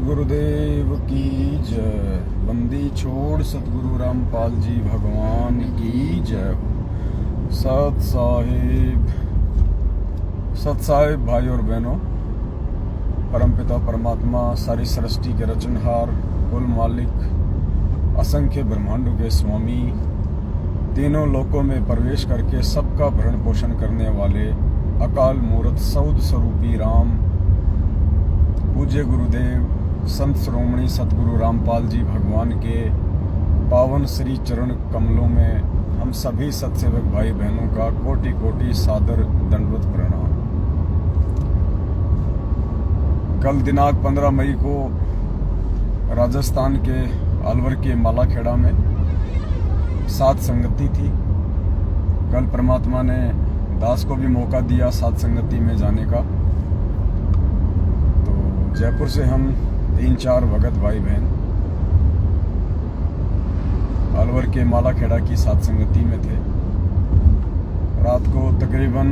सतगुरुदेव की जय। बंदी छोड़ सतगुरु रामपाल जी भगवान की जय हो। सत साहिब भाई और बहनों, परमपिता परमात्मा सारी सृष्टि के रचनहार, कुल मालिक, असंख्य ब्रह्मांडों के स्वामी, तीनों लोकों में प्रवेश करके सबका भरण पोषण करने वाले अकाल मूर्त सौद स्वरूपी राम, पूज्य गुरुदेव संत श्रोमणी सतगुरु रामपाल जी भगवान के पावन श्री चरण कमलों में हम सभी सत्सेवक भाई बहनों का कोटि कोटि सादर दंडवत प्रणाम। कल दिनांक 15 मई को राजस्थान के अलवर के मालाखेड़ा में सात संगति थी। कल परमात्मा ने दास को भी मौका दिया सात संगति में जाने का। तो जयपुर से हम 3-4 भगत भाई बहन अलवर के मालाखेड़ा की सात संगति में थे। रात को तकरीबन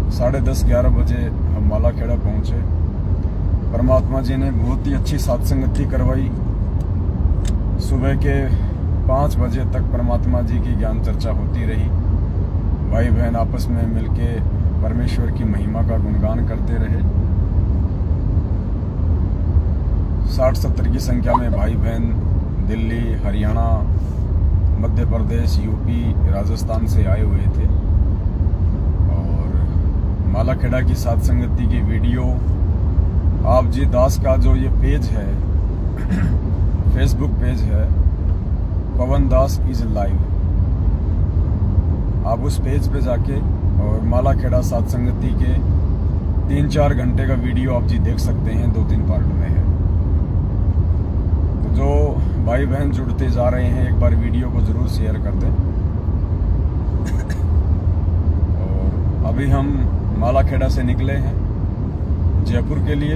10:30-11 बजे हम मालाखेड़ा पहुंचे। परमात्मा जी ने बहुत ही अच्छी सात संगति करवाई। सुबह के 5 बजे तक परमात्मा जी की ज्ञान चर्चा होती रही। भाई बहन आपस में मिलके परमेश्वर की महिमा का गुणगान करते रहे। 60-70 की संख्या में भाई बहन दिल्ली, हरियाणा, मध्य प्रदेश, यूपी, राजस्थान से आए हुए थे। और मालाखेड़ा की सात संगति की वीडियो आप जी दास का जो ये पेज है फेसबुक पेज है, पवन दास इज लाइव, आप उस पेज पे जाके और मालाखेड़ा सात संगति के 3-4 घंटे का वीडियो आप जी देख सकते हैं। 2-3 पार्ट में है। तो जो भाई बहन जुड़ते जा रहे हैं, एक बार वीडियो को जरूर शेयर कर दें। और अभी हम मालाखेड़ा से निकले हैं जयपुर के लिए।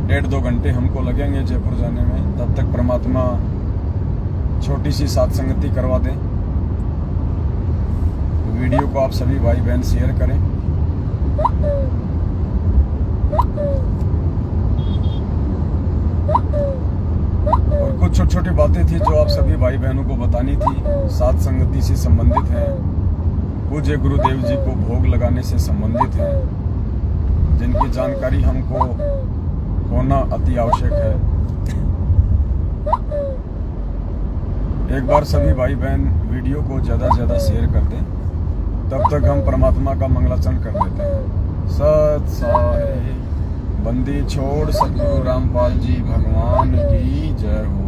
1.5-2 घंटे हमको लगेंगे जयपुर जाने में। तब तक परमात्मा छोटी सी सात संगति करवा दें। तो वीडियो को आप सभी भाई बहन शेयर करें। और कुछ छोटी छोटी बातें थी जो आप सभी भाई बहनों को बतानी थी, सात संगति से संबंधित है, पूज्य गुरुदेव जी को भोग लगाने से संबंधित है, जिनकी जानकारी हमको होना अति आवश्यक है। एक बार सभी भाई बहन वीडियो को ज़्यादा से ज़्यादा शेयर कर दें, तब तक हम परमात्मा का मंगलाचरण कर देते हैं। सत साहिब बंदी छोड़ सतगुरु रामपाल जी भगवान की जय हो।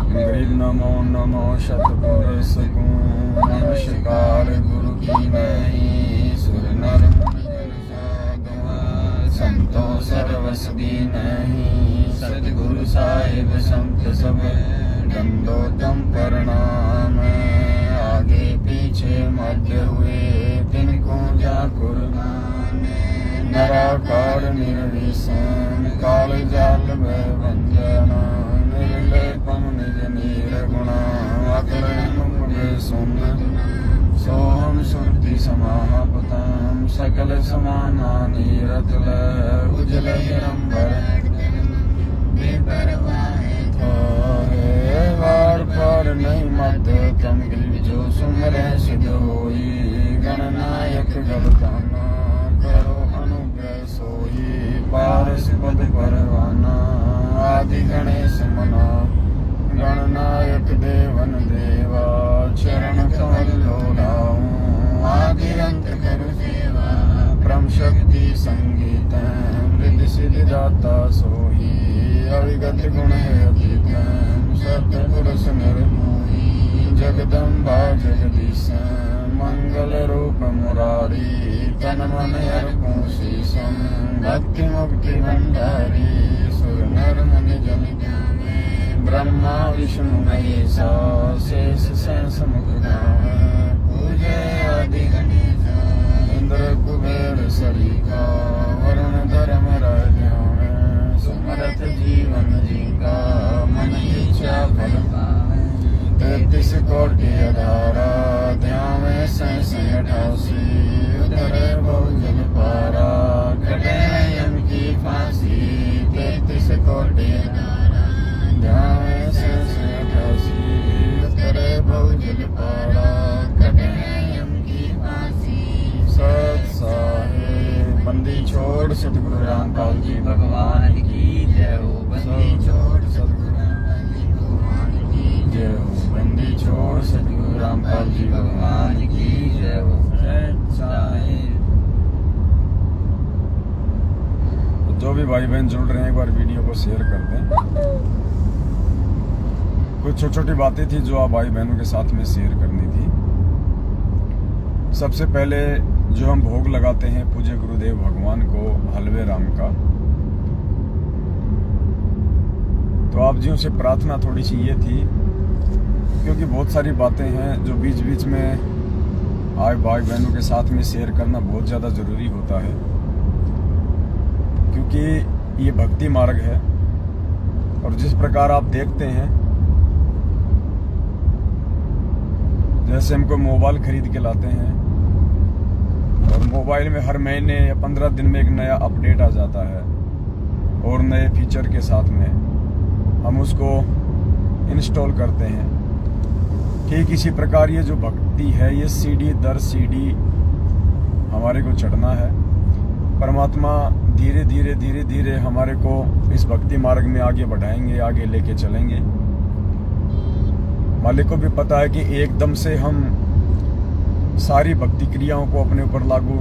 गरीब नमो नमो शतपुरुष नमस्कार गुरु की नहीं सुर नर संतों सर्वस भी नहीं। सतगुरु साहिब संत सब दंडोतम प्रणाम। आगे पीछे मध्य हुए तिनको जाकुर नराकार निर्विषम काल जाल में भंजना। निर्लेपम निज निर्गुणा अकल सुन सोहम सुरति समापतम। सकल समाना नीरतल उजल हिरंबर वार पार नहीं मत तम जो सुमर सिद्ध होई। गणनायक गलताना करो अनुग्रह सोई। पारस पद परवाना आदि गणेश मना। गणनायक देवन देवा चरण कमल लोलाऊं। आदि अंत कर सेवा ब्रह्म शक्ति संगीत। वृद्धि सिद्धि दाता सोही अविगत गुण है अतीत। सत्य पुरुष निर्मोही जगदम्बा जगदीश। मंगल रूप मुरारी तन मन अर्पण शीशम। भक्ति मुक्ति भंडारी सुर नर मुनि जन ज्ञान। ब्रह्मा विष्णु महेशा शेष सहस मुख गावे। पूजे आदि गणेश इंद्र कुबेर सरीखा। वरुण धर्म राजा सुमरत जीवन जीका। मन इच्छा फल पावे 33 कोटि अधारा। ध्यान में 88 उधर बहुजन पारा। कटे यम की फांसी जाए सहस्र 88 करे भव जल पारा कटे यम की फांसी सत साहेब बंदी छोड़ सतगुरु रामपाल जी भगवान की जय हो बंदी छोड़ सतगुरु रामपाल जी भगवान की जय हो बंदी छोड़ सतगुरु रामपाल जी भगवान की जय हो सत साहेब। जो भी भाई बहन जुड़ रहे हैं एक बार वीडियो को शेयर कर दें। कुछ छोटी छोटी बातें थी जो आप भाई बहनों के साथ में शेयर करनी थी। सबसे पहले जो हम भोग लगाते हैं पूज्य गुरुदेव भगवान को हलवे राम का, तो आप जी से प्रार्थना थोड़ी सी ये थी, क्योंकि बहुत सारी बातें हैं जो बीच बीच में आए भाई बहनों के साथ में शेयर करना बहुत ज़्यादा ज़रूरी होता है, क्योंकि ये भक्ति मार्ग है। और जिस प्रकार आप देखते हैं, जैसे हमको मोबाइल खरीद के लाते हैं और मोबाइल में हर महीने या 15 दिन में एक नया अपडेट आ जाता है और नए फीचर के साथ में हम उसको इंस्टॉल करते हैं, ठीक इसी प्रकार ये जो भक्ति है ये सीढ़ी दर सीढ़ी हमारे को चढ़ना है। परमात्मा धीरे धीरे धीरे धीरे हमारे को इस भक्ति मार्ग में आगे बढ़ाएंगे, आगे लेके चलेंगे। मालिक को भी पता है कि एकदम से हम सारी भक्ति क्रियाओं को अपने ऊपर लागू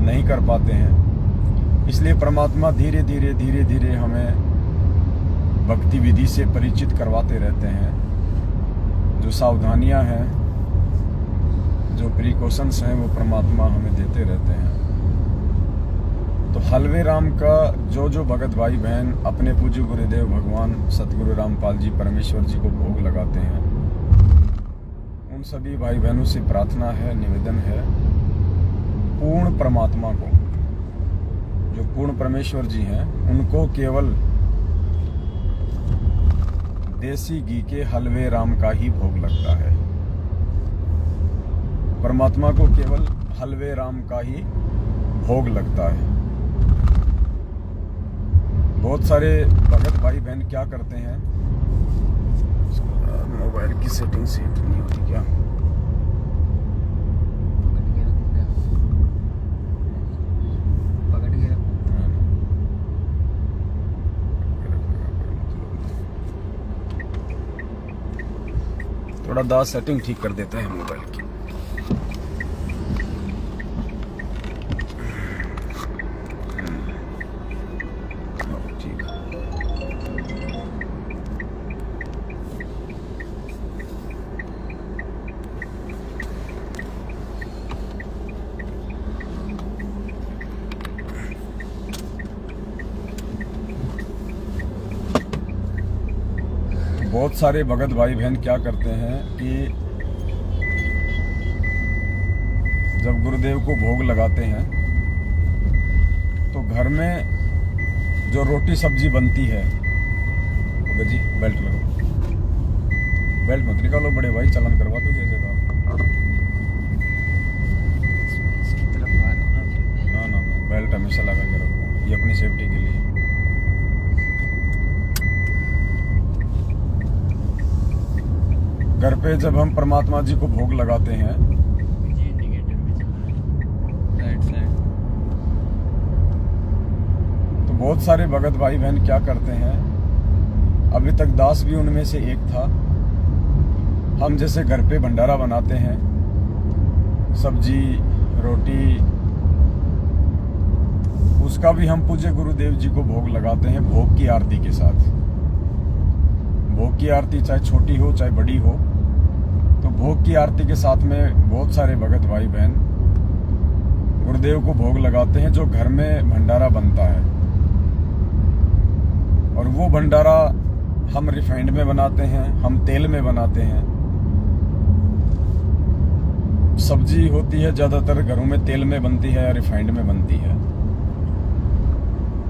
नहीं कर पाते हैं, इसलिए परमात्मा धीरे धीरे धीरे धीरे हमें भक्ति विधि से परिचित करवाते रहते हैं। जो सावधानियां हैं, जो प्रिकॉशंस हैं, वो परमात्मा हमें देते रहते हैं। तो हलवे राम का जो भगत भाई बहन अपने पूज्य गुरुदेव भगवान सतगुरु रामपाल जी परमेश्वर जी को भोग लगाते हैं, उन सभी भाई बहनों से प्रार्थना है, निवेदन है, पूर्ण परमात्मा को, जो पूर्ण परमेश्वर जी हैं, उनको केवल देसी घी के हलवे राम का ही भोग लगता है। परमात्मा को केवल हलवे राम का ही भोग लगता है। बहुत सारे भगत भाई बहन क्या करते हैं, मोबाइल की सेटिंग सेट नहीं होती क्या, थोड़ा दाद सेटिंग ठीक कर देते हैं मोबाइल की। बहुत सारे भगत भाई बहन क्या करते हैं कि जब गुरुदेव को भोग लगाते हैं तो घर में जो रोटी सब्जी बनती है, जी बेल्ट लगाओ, बेल्ट मत निकालो बड़े भाई, चलन करवा दो कैसे था। ना बेल्ट हमेशा लगा के रखो, ये अपनी सेफ्टी के लिए। घर पे जब हम परमात्मा जी को भोग लगाते हैं तो बहुत सारे भगत भाई बहन क्या करते हैं, अभी तक दास भी उनमें से एक था। हम जैसे घर पे भंडारा बनाते हैं, सब्जी रोटी, उसका भी हम पूज्य गुरुदेव जी को भोग लगाते हैं भोग की आरती के साथ। भोग की आरती चाहे छोटी हो चाहे बड़ी हो, तो भोग की आरती के साथ में बहुत सारे भगत भाई बहन गुरुदेव को भोग लगाते हैं, जो घर में भंडारा बनता है। और वो भंडारा हम रिफाइंड में बनाते हैं, हम तेल में बनाते हैं। सब्जी होती है ज़्यादातर घरों में तेल में बनती है या रिफाइंड में बनती है।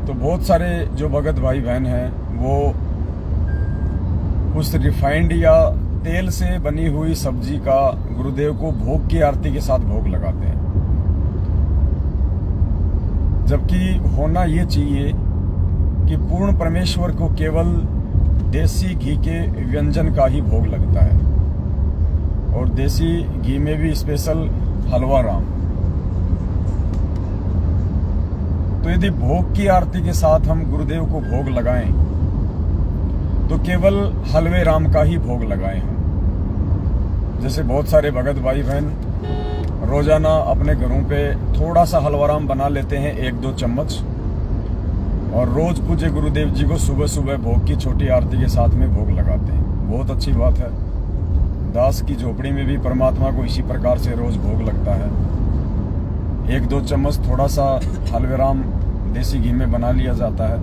तो बहुत सारे जो भगत भाई बहन हैं वो उस रिफाइंड या तेल से बनी हुई सब्जी का गुरुदेव को भोग की आरती के साथ भोग लगाते हैं, जबकि होना ये चाहिए कि पूर्ण परमेश्वर को केवल देसी घी के व्यंजन का ही भोग लगता है, और देसी घी में भी स्पेशल हलवा राम। तो यदि भोग की आरती के साथ हम गुरुदेव को भोग लगाएं तो केवल हलवे राम का ही भोग लगाएं हम। जैसे बहुत सारे भगत भाई बहन रोजाना अपने घरों पे थोड़ा सा हलवा राम बना लेते हैं, 1-2 चम्मच, और रोज पूज्य गुरुदेव जी को सुबह सुबह भोग की छोटी आरती के साथ में भोग लगाते हैं। बहुत अच्छी बात है। दास की झोपड़ी में भी परमात्मा को इसी प्रकार से रोज भोग लगता है। 1-2 चम्मच थोड़ा सा हलवे राम देसी घी में बना लिया जाता है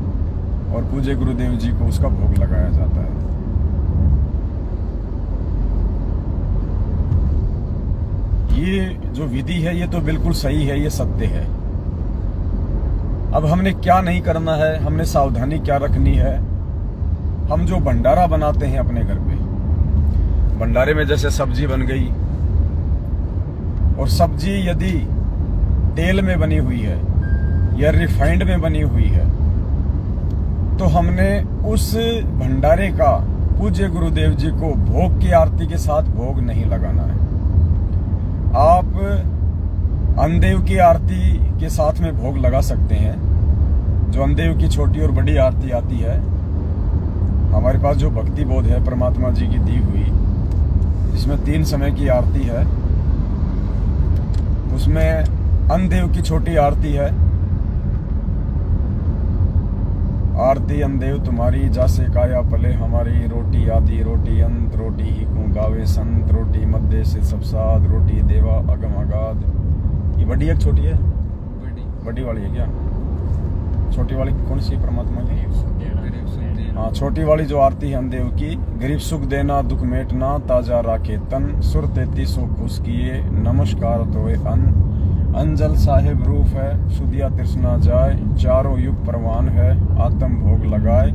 और पूज्य गुरुदेव जी को उसका भोग लगाया जाता है। ये जो विधि है ये तो बिल्कुल सही है, ये सत्य है। अब हमने क्या नहीं करना है, हमने सावधानी क्या रखनी है। हम जो भंडारा बनाते हैं अपने घर पे, भंडारे में जैसे सब्जी बन गई, और सब्जी यदि तेल में बनी हुई है या रिफाइंड में बनी हुई है, तो हमने उस भंडारे का पूज्य गुरुदेव जी को भोग की आरती के साथ भोग नहीं लगाना है। आप अंदेव की आरती के साथ में भोग लगा सकते हैं। जो अंदेव की छोटी और बड़ी आरती आती है, हमारे पास जो भक्ति बोध है परमात्मा जी की दी हुई, जिसमें 3 समय की आरती है, उसमें अंदेव की छोटी आरती है। आरती अंदेव तुम्हारी जासे काया पले हमारी, रोटी आदि रोटी अंत, रोटी ही को गावे संत, रोटी मध्य से सब साध, रोटी देवा अगम अगाध। ये बड़ी है छोटी है? बड़ी वाली है क्या? छोटी वाली कौन सी परमात्मा की? हाँ, छोटी वाली जो आरती है अंदेव की, गरीब सुख देना दुख मेटना, ताजा राखे तन, सुर 33 खुश किए, नमस्कार तोए अन, अंजल साहिब रूप है, सुदिया तृष्णा जाए, चारों युग परवान है, आत्म भोग लगाए,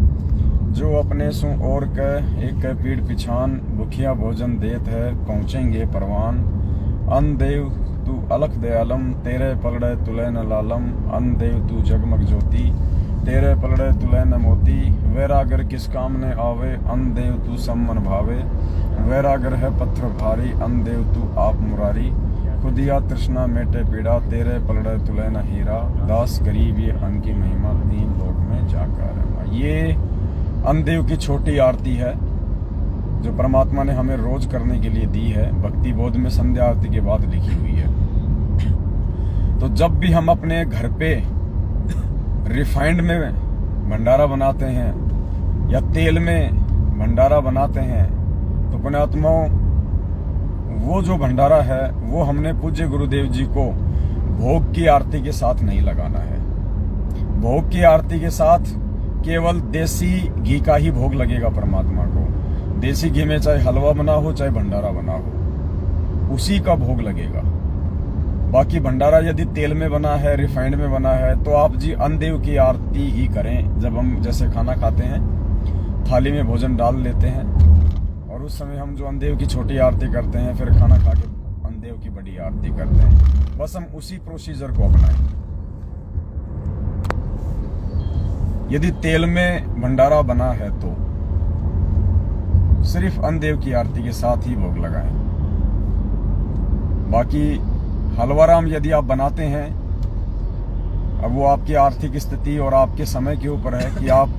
जो अपने सु और कह एक पीड़ पिछान, भुखिया भोजन देत है पहुँचेंगे परवान, अनदेव तू अलख दयालम, तेरे पलड़े तुले न लालम, अनदेव तू जगमग ज्योति, तेरे पलड़े तुले न मोती, वैरागर किस काम ने आवे, अनदेव तू सम्मन भावे, वैरागर है पत्थर भारी, अनदेव तू आप मुरारी, खुदिया तृष्णा मेटे पीड़ा, तेरे पलड़े तुले न हीरा, दास गरीब ये अन्न की महिमा, 3 लोक में जाकर। ये अनदेव की छोटी आरती है जो परमात्मा ने हमें रोज करने के लिए दी है। भक्ति बोध में संध्या आरती के बाद लिखी हुई है। तो जब भी हम अपने घर पे रिफाइंड में भंडारा बनाते हैं या तेल में भंडारा बनाते हैं, तो पुण्यात्माओं, वो जो भंडारा है वो हमने पूज्य गुरुदेव जी को भोग की आरती के साथ नहीं लगाना है। भोग की आरती के साथ केवल देसी घी का ही भोग लगेगा परमात्मा को। देसी घी में चाहे हलवा बना हो चाहे भंडारा बना हो, उसी का भोग लगेगा। बाकी भंडारा यदि तेल में बना है, रिफाइंड में बना है, तो आप जी अनदेव की आरती ही करें। जब हम जैसे खाना खाते हैं, थाली में भोजन डाल लेते हैं और उस समय हम जो अनदेव की छोटी आरती करते हैं, फिर खाना खा के अनदेव की बड़ी आरती करते हैं। बस हम उसी प्रोसीजर को अपनाएं। यदि तेल में भंडारा बना है तो सिर्फ अनदेव की आरती के साथ ही भोग लगाएं। बाकी हलवाराम यदि आप बनाते हैं, अब वो आपकी आर्थिक स्थिति और आपके समय के ऊपर है कि आप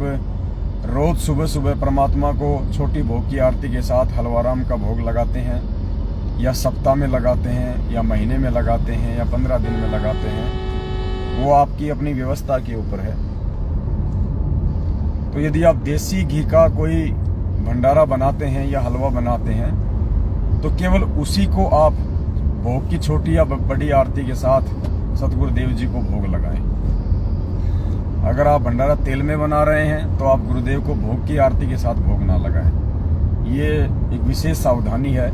रोज सुबह सुबह परमात्मा को छोटी भोग की आरती के साथ हलवाराम का भोग लगाते हैं, या सप्ताह में लगाते हैं, या महीने में लगाते हैं, या 15 दिन में लगाते हैं, वो आपकी अपनी व्यवस्था के ऊपर है। तो यदि आप देसी घी का कोई भंडारा बनाते हैं या हलवा बनाते हैं, तो केवल उसी को आप भोग की छोटी या बड़ी आरती के साथ सतगुरुदेव जी को भोग लगाएं। अगर आप भंडारा तेल में बना रहे हैं तो आप गुरुदेव को भोग की आरती के साथ भोग ना लगाएं। ये एक विशेष सावधानी है,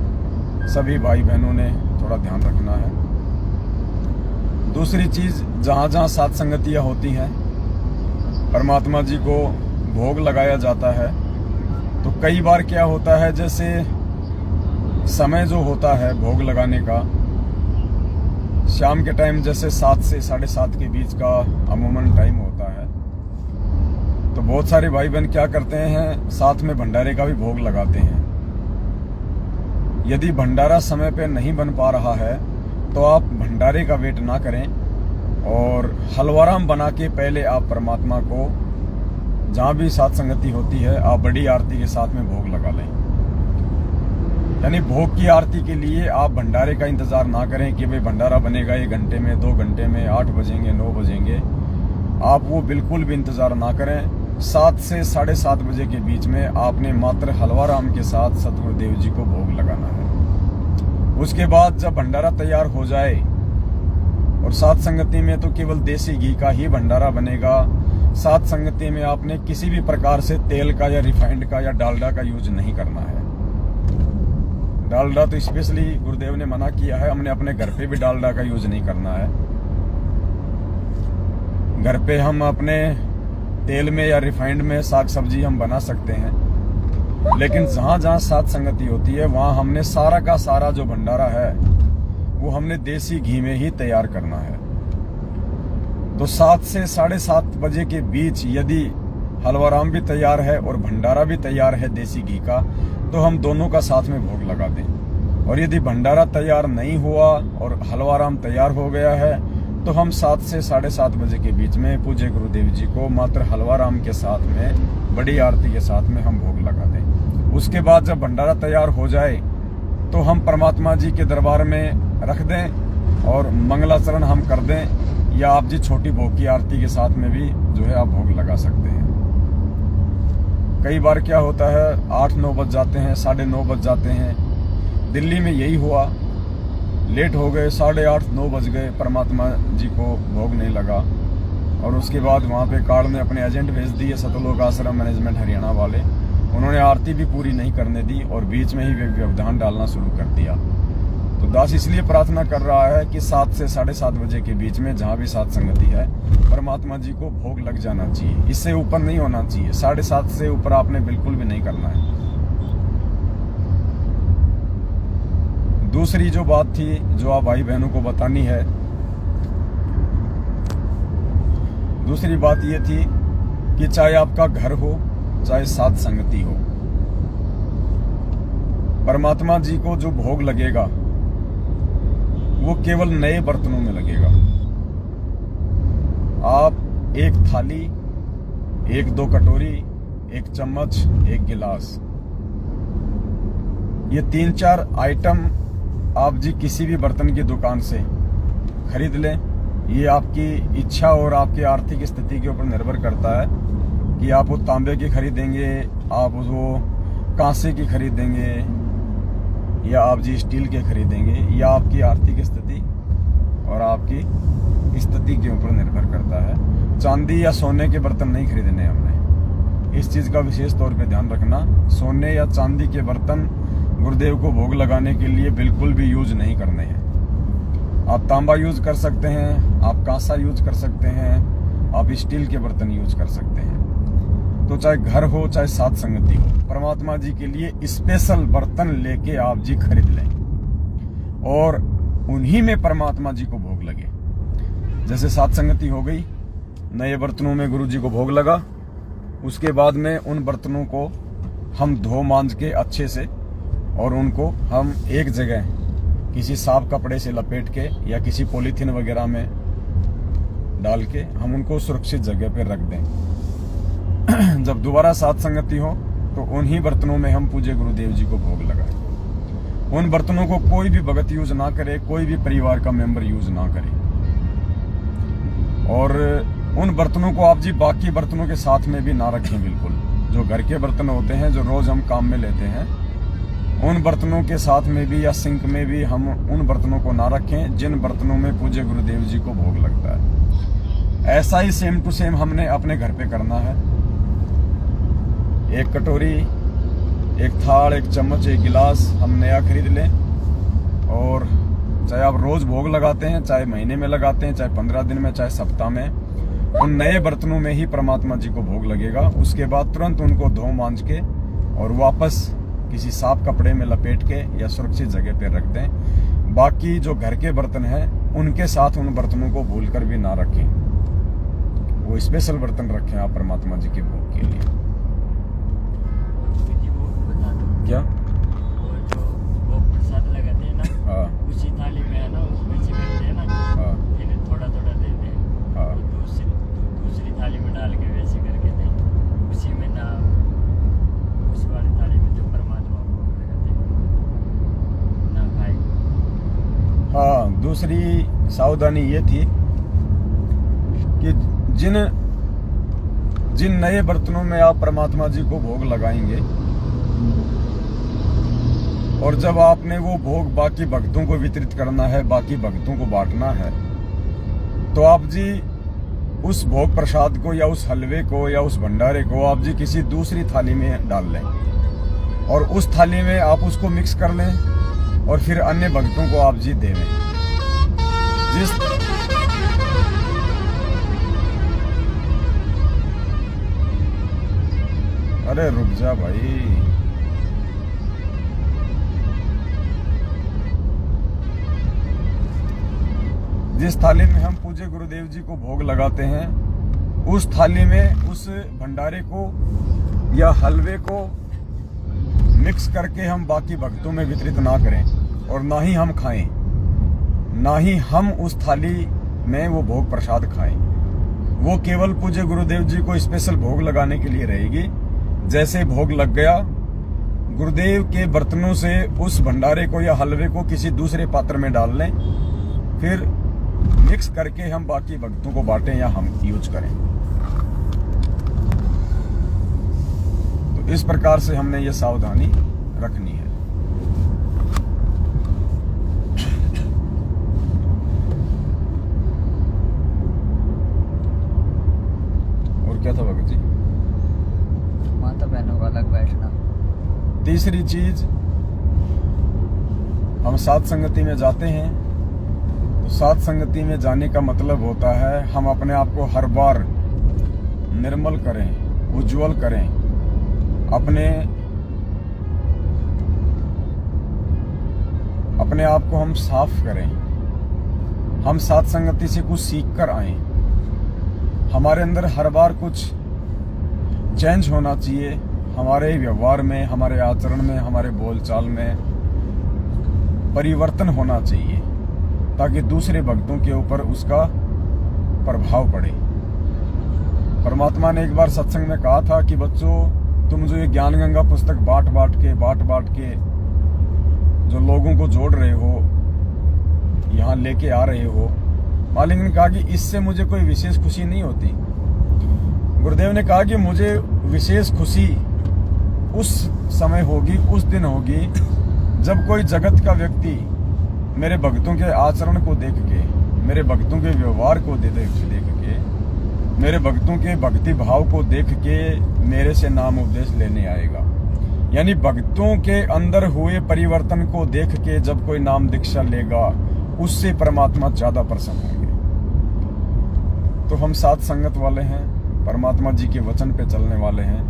सभी भाई बहनों ने थोड़ा ध्यान रखना है। दूसरी चीज, जहाँ जहाँ सात संगतियाँ होती हैं, परमात्मा जी को भोग लगाया जाता है, तो कई बार क्या होता है, जैसे समय जो होता है भोग लगाने का, शाम के टाइम जैसे 7 से 7:30 के बीच का अमूमन टाइम होता है। तो बहुत सारे भाई बहन क्या करते हैं, साथ में भंडारे का भी भोग लगाते हैं। यदि भंडारा समय पे नहीं बन पा रहा है तो आप भंडारे का वेट ना करें और हलवाराम बना के पहले आप परमात्मा को जहाँ भी साथ संगति होती है आप बड़ी आरती के साथ में भोग लगा लें। यानी भोग की आरती के लिए आप भंडारे का इंतजार ना करें कि भाई भंडारा बनेगा 1 घंटे में, 2 घंटे में, 8 बजेंगे, 9 बजेंगे। आप वो बिल्कुल भी इंतजार ना करें। 7 से 7:30 बजे के बीच में आपने मात्र हलवाराम के साथ सतगुरुदेव जी को भोग लगाना है। उसके बाद जब भंडारा तैयार हो जाए, और साथ संगति में तो केवल देसी घी का ही भंडारा बनेगा। साथ संगति में आपने किसी भी प्रकार से तेल का या रिफाइंड का या डालडा का यूज नहीं करना है। डालडा तो स्पेशली गुरुदेव ने मना किया है, हमने अपने घर पे भी डालडा का यूज नहीं करना है। घर पे हम अपने तेल में या रिफाइंड में साग सब्जी हम बना सकते हैं, लेकिन जहां जहां साथ संगति होती है वहां हमने सारा का सारा जो भंडारा है वो हमने देसी घी में ही तैयार करना है। तो 7 से 7:30 बजे के बीच यदि हलवाराम भी तैयार है और भंडारा भी तैयार है देसी घी का, तो हम दोनों का साथ में भोग लगा दें। और यदि भंडारा तैयार नहीं हुआ और हलवाराम तैयार हो गया है तो हम 7 से 7:30 बजे के बीच में पूज्य गुरुदेव जी को मात्र हलवाराम के साथ में बड़ी आरती के साथ में हम भोग लगा दें। उसके बाद जब भंडारा तैयार हो जाए तो हम परमात्मा जी के दरबार में रख दें और मंगलाचरण हम कर दें, या आप जी छोटी भोग की आरती के साथ में भी जो है आप भोग लगा सकते हैं। कई बार क्या होता है 8-9 बज जाते हैं, 9:30 बज जाते हैं। दिल्ली में यही हुआ, लेट हो गए, 8:30-9 बज गए, परमात्मा जी को भोग नहीं लगा। और उसके बाद वहाँ पे कार्ड ने अपने एजेंट भेज दिए सतलोक आश्रम मैनेजमेंट हरियाणा वाले, उन्होंने आरती भी पूरी नहीं करने दी और बीच में ही व्यवधान डालना शुरू कर दिया। तो दास इसलिए प्रार्थना कर रहा है कि 7 से 7:30 बजे के बीच में जहाँ भी साथ संगति है परमात्मा जी को भोग लग जाना चाहिए। इससे ऊपर नहीं होना चाहिए, 7:30 से ऊपर आपने बिल्कुल भी नहीं करना है। दूसरी जो बात थी जो आप भाई बहनों को बतानी है, दूसरी बात ये थी कि चाहे आपका घर हो चाहे साथ संगति हो, परमात्मा जी को जो भोग लगेगा वो केवल नए बर्तनों में लगेगा। आप एक थाली, 1-2 कटोरी, 1 चम्मच, 1 गिलास, ये 3-4 आइटम आप जी किसी भी बर्तन की दुकान से खरीद लें। ये आपकी इच्छा और आपकी आर्थिक स्थिति के ऊपर निर्भर करता है कि आप वो तांबे की खरीदेंगे, आप वो कांसे की खरीदेंगे, या आप जी स्टील के खरीदेंगे, या आपकी आर्थिक स्थिति और आपकी स्थिति के ऊपर निर्भर करता है। चांदी या सोने के बर्तन नहीं खरीदने हमने, इस चीज़ का विशेष तौर पे ध्यान रखना। सोने या चांदी के बर्तन गुरुदेव को भोग लगाने के लिए बिल्कुल भी यूज नहीं करने हैं। आप तांबा यूज कर सकते हैं, आप कांसा यूज कर सकते हैं, आप स्टील के बर्तन यूज कर सकते हैं। तो चाहे घर हो चाहे साथ संगति हो, परमात्मा जी के लिए स्पेशल बर्तन लेके आप जी खरीद लें और उन्हीं में परमात्मा जी को भोग लगे। जैसे साथ संगति हो गई, नए बर्तनों में गुरु जी को भोग लगा, उसके बाद में उन बर्तनों को हम धो मांज के अच्छे से और उनको हम एक जगह किसी साफ कपड़े से लपेट के या किसी पॉलीथीन वगैरह में डाल के हम उनको सुरक्षित जगह पर रख दें। जब दोबारा साथ संगति हो तो उन्हीं बर्तनों में हम पूज्य गुरुदेव जी को भोग लगाएं। उन बर्तनों को कोई भी भगत यूज ना करे, कोई भी परिवार का मेंबर यूज ना करे। और उन बर्तनों को आप जी बाकी बर्तनों के साथ में भी ना रखें। बिल्कुल जो घर के बर्तन होते हैं जो रोज हम काम में लेते हैं, उन बर्तनों के साथ में भी या सिंक में भी हम उन बर्तनों को ना रखें जिन बर्तनों में पूज्य गुरुदेव जी को भोग लगता है। ऐसा ही सेम टू सेम हमने अपने घर पे करना है। 1 कटोरी, 1 थाल, 1 चम्मच, 1 गिलास हम नया खरीद लें। और चाहे आप रोज भोग लगाते हैं, चाहे महीने में लगाते हैं, चाहे 15 दिन में, चाहे सप्ताह में, उन नए बर्तनों में ही परमात्मा जी को भोग लगेगा। उसके बाद तुरंत उनको धो मांज के और वापस किसी साफ कपड़े में लपेट के या सुरक्षित जगह पे रख दें। बाकी जो घर के बर्तन हैं उनके साथ उन बर्तनों को भूलकर भी ना रखें। वो स्पेशल बर्तन रखें आप परमात्मा जी के भोग के लिए। क्या? वो जो भोग प्रसाद लगाते हैं ना, हाँ उसी थाली में है ना, उसमें से करते हैं ना, हाँ फिर थोड़ा थोड़ा देते हैं। हाँ। वो दूसरी थाली में डाल के वैसे करके दें, उसी में ना, उस वाली थाली में जो परमात्मा को भोग लगाते हैं ना खाए। हाँ। दूसरी सावधानी ये थी कि जिन नए बर्तनों में आप परमात्मा जी को भोग लगाएंगे और जब आपने वो भोग बाकी भक्तों को वितरित करना है, बाकी भक्तों को बांटना है, तो आप जी उस भोग प्रसाद को या उस हलवे को या उस भंडारे को आप जी किसी दूसरी थाली में डाल लें और उस थाली में आप उसको मिक्स कर लें और फिर अन्य भक्तों को आप जी देवें। अरे रुक जा भाई। जिस थाली में हम पूज्य गुरुदेव जी को भोग लगाते हैं, उस थाली में उस भंडारे को या हलवे को मिक्स करके हम बाकी भक्तों में वितरित ना करें और ना ही हम खाएं, ना ही हम उस थाली में वो भोग प्रसाद खाएं। वो केवल पूज्य गुरुदेव जी को स्पेशल भोग लगाने के लिए रहेगी। जैसे भोग लग गया, गुरुदेव के बर्तनों से उस भंडारे को या हलवे को किसी दूसरे पात्र में डाल लें, फिर मिक्स करके हम बाकी भक्तों को बांटें या हम यूज करें। तो इस प्रकार से हमने ये सावधानी रखनी है। और क्या था भगत जी? माता बहनों का अलग बैठना। तीसरी चीज, हम साध संगति में जाते हैं तो साध संगति में जाने का मतलब होता है हम अपने आप को हर बार निर्मल करें, उज्जवल करें, अपने आप को हम साफ करें। हम साध संगति से कुछ सीख कर आए। हमारे अंदर हर बार कुछ चेंज होना चाहिए, हमारे व्यवहार में, हमारे आचरण में, हमारे बोलचाल में परिवर्तन होना चाहिए ताकि दूसरे भक्तों के ऊपर उसका प्रभाव पड़े। परमात्मा ने एक बार सत्संग में कहा था कि बच्चों, तुम जो ये ज्ञान गंगा पुस्तक बांट बांट के जो लोगों को जोड़ रहे हो, यहाँ लेके आ रहे हो, मालिक ने कहा कि इससे मुझे कोई विशेष खुशी नहीं होती। गुरुदेव ने कहा कि मुझे विशेष खुशी उस समय होगी, उस दिन होगी जब कोई जगत का व्यक्ति मेरे भक्तों के आचरण को देख के, मेरे भक्तों के व्यवहार को देख के, मेरे भक्तों के भक्ति भाव को देख के मेरे से नाम उपदेश लेने आएगा। यानी भक्तों के अंदर हुए परिवर्तन को देख के जब कोई नाम दीक्षा लेगा, उससे परमात्मा ज्यादा प्रसन्न होंगे। तो हम साथ संगत वाले हैं, परमात्मा जी के वचन पे चलने वाले हैं।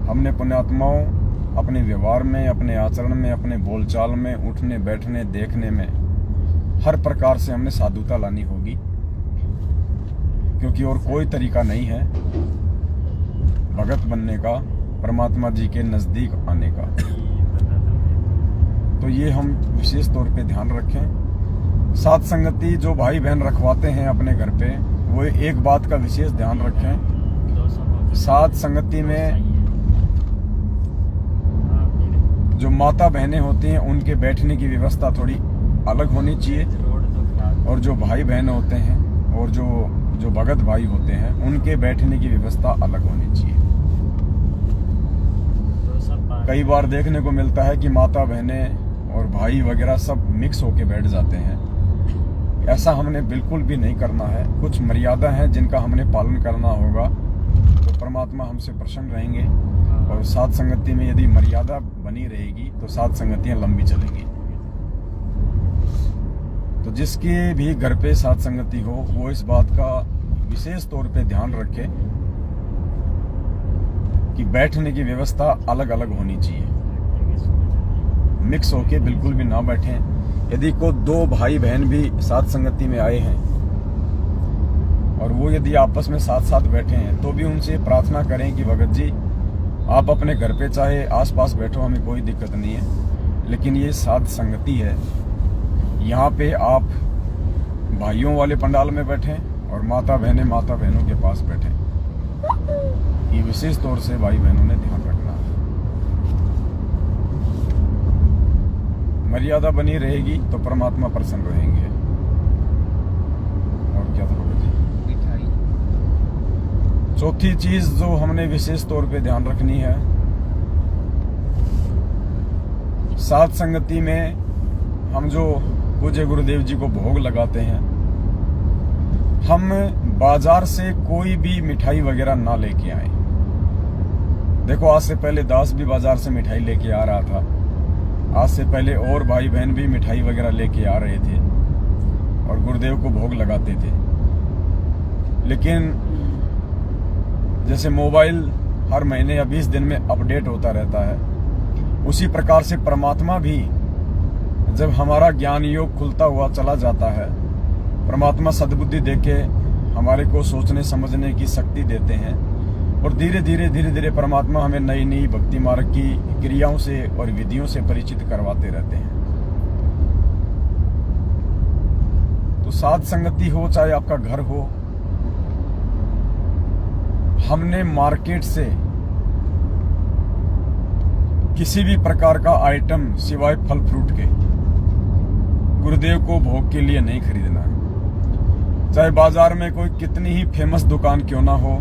हमने पुण्यात्माओं अपने व्यवहार में, अपने आचरण में, अपने बोलचाल में, उठने बैठने देखने में हर प्रकार से हमने साधुता लानी होगी, क्योंकि और कोई तरीका नहीं है भगत बनने का, परमात्मा जी के नजदीक आने का। तो ये हम विशेष तौर पे ध्यान रखें। साथ संगति जो भाई बहन रखवाते हैं अपने घर पे, वो एक बात का विशेष ध्यान रखें। साथ संगति में जो माता बहनें होती हैं उनके बैठने की व्यवस्था थोड़ी अलग होनी चाहिए, और जो भाई बहन होते हैं और जो भगत भाई होते हैं उनके बैठने की व्यवस्था अलग होनी चाहिए। कई बार देखने को मिलता है कि माता बहनें और भाई वगैरह सब मिक्स होके बैठ जाते हैं। ऐसा हमने बिल्कुल भी नहीं करना है। कुछ मर्यादा है जिनका हमने पालन करना होगा, तो परमात्मा हमसे प्रसन्न रहेंगे। और साथ संगति में यदि मर्यादा बनी रहेगी तो साथ संगतियां लंबी चलेंगी। तो जिसके भी घर पे साथ संगति हो, वो इस बात का विशेष तौर पे ध्यान रखे कि बैठने की व्यवस्था अलग अलग होनी चाहिए। मिक्स होके बिल्कुल भी ना बैठें। यदि को दो भाई बहन भी साथ संगति में आए हैं और वो यदि आपस में साथ साथ बैठे हैं तो भी उनसे प्रार्थना करें कि भगत जी आप अपने घर पे चाहे आसपास बैठो, हमें कोई दिक्कत नहीं है, लेकिन ये साध संगति है, यहाँ पे आप भाइयों वाले पंडाल में बैठें और माता बहनों के पास बैठें। ये विशेष तौर से भाई बहनों ने ध्यान रखना है। मर्यादा बनी रहेगी तो परमात्मा प्रसन्न रहेंगे। और क्या था भगत जी? मिठाई। चौथी चीज जो हमने विशेष तौर पे ध्यान रखनी है, साध संगति में हम जो पूज्य गुरुदेव जी को भोग लगाते हैं, हम बाजार से कोई भी मिठाई वगैरह ना लेके आए। देखो आज से पहले दास भी बाजार से मिठाई लेके आ रहा था, आज से पहले और भाई बहन भी मिठाई वगैरह लेके आ रहे थे और गुरुदेव को भोग लगाते थे। लेकिन जैसे मोबाइल हर महीने या 20 दिन में अपडेट होता रहता है, उसी प्रकार से परमात्मा भी जब हमारा ज्ञान योग खुलता हुआ चला जाता है, परमात्मा सद्बुद्धि देके हमारे को सोचने समझने की शक्ति देते हैं और धीरे धीरे परमात्मा हमें नई नई भक्ति मार्ग की क्रियाओं से और विधियों से परिचित करवाते रहते हैं। तो साध संगति हो चाहे आपका घर हो, हमने मार्केट से किसी भी प्रकार का आइटम सिवाय फल फ्रूट के गुरुदेव को भोग के लिए नहीं खरीदना है। चाहे बाजार में कोई कितनी ही फेमस दुकान क्यों ना हो,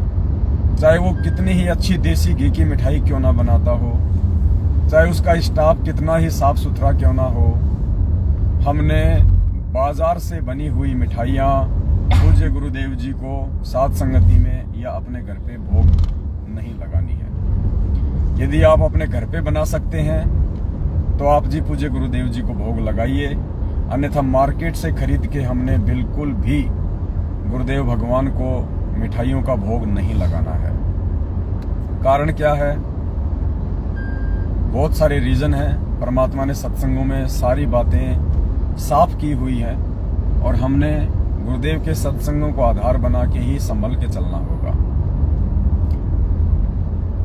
चाहे वो कितनी ही अच्छी देसी घी की मिठाई क्यों ना बनाता हो, चाहे उसका स्टाफ कितना ही साफ सुथरा क्यों ना हो, हमने बाजार से बनी हुई मिठाइयाँ पूज्य गुरुदेव जी को साध संगति में या अपने घर पे भोग नहीं लगानी है। यदि आप अपने घर पे बना सकते हैं तो आप जी पूज्य गुरुदेव जी को भोग लगाइए, अन्यथा मार्केट से खरीद के हमने बिल्कुल भी गुरुदेव भगवान को मिठाइयों का भोग नहीं लगाना है। कारण क्या है? बहुत सारे रीजन हैं। परमात्मा ने सत्संगों में सारी बातें साफ की हुई है और हमने गुरुदेव के सत्संगों को आधार बना के ही संभल के चलना होगा।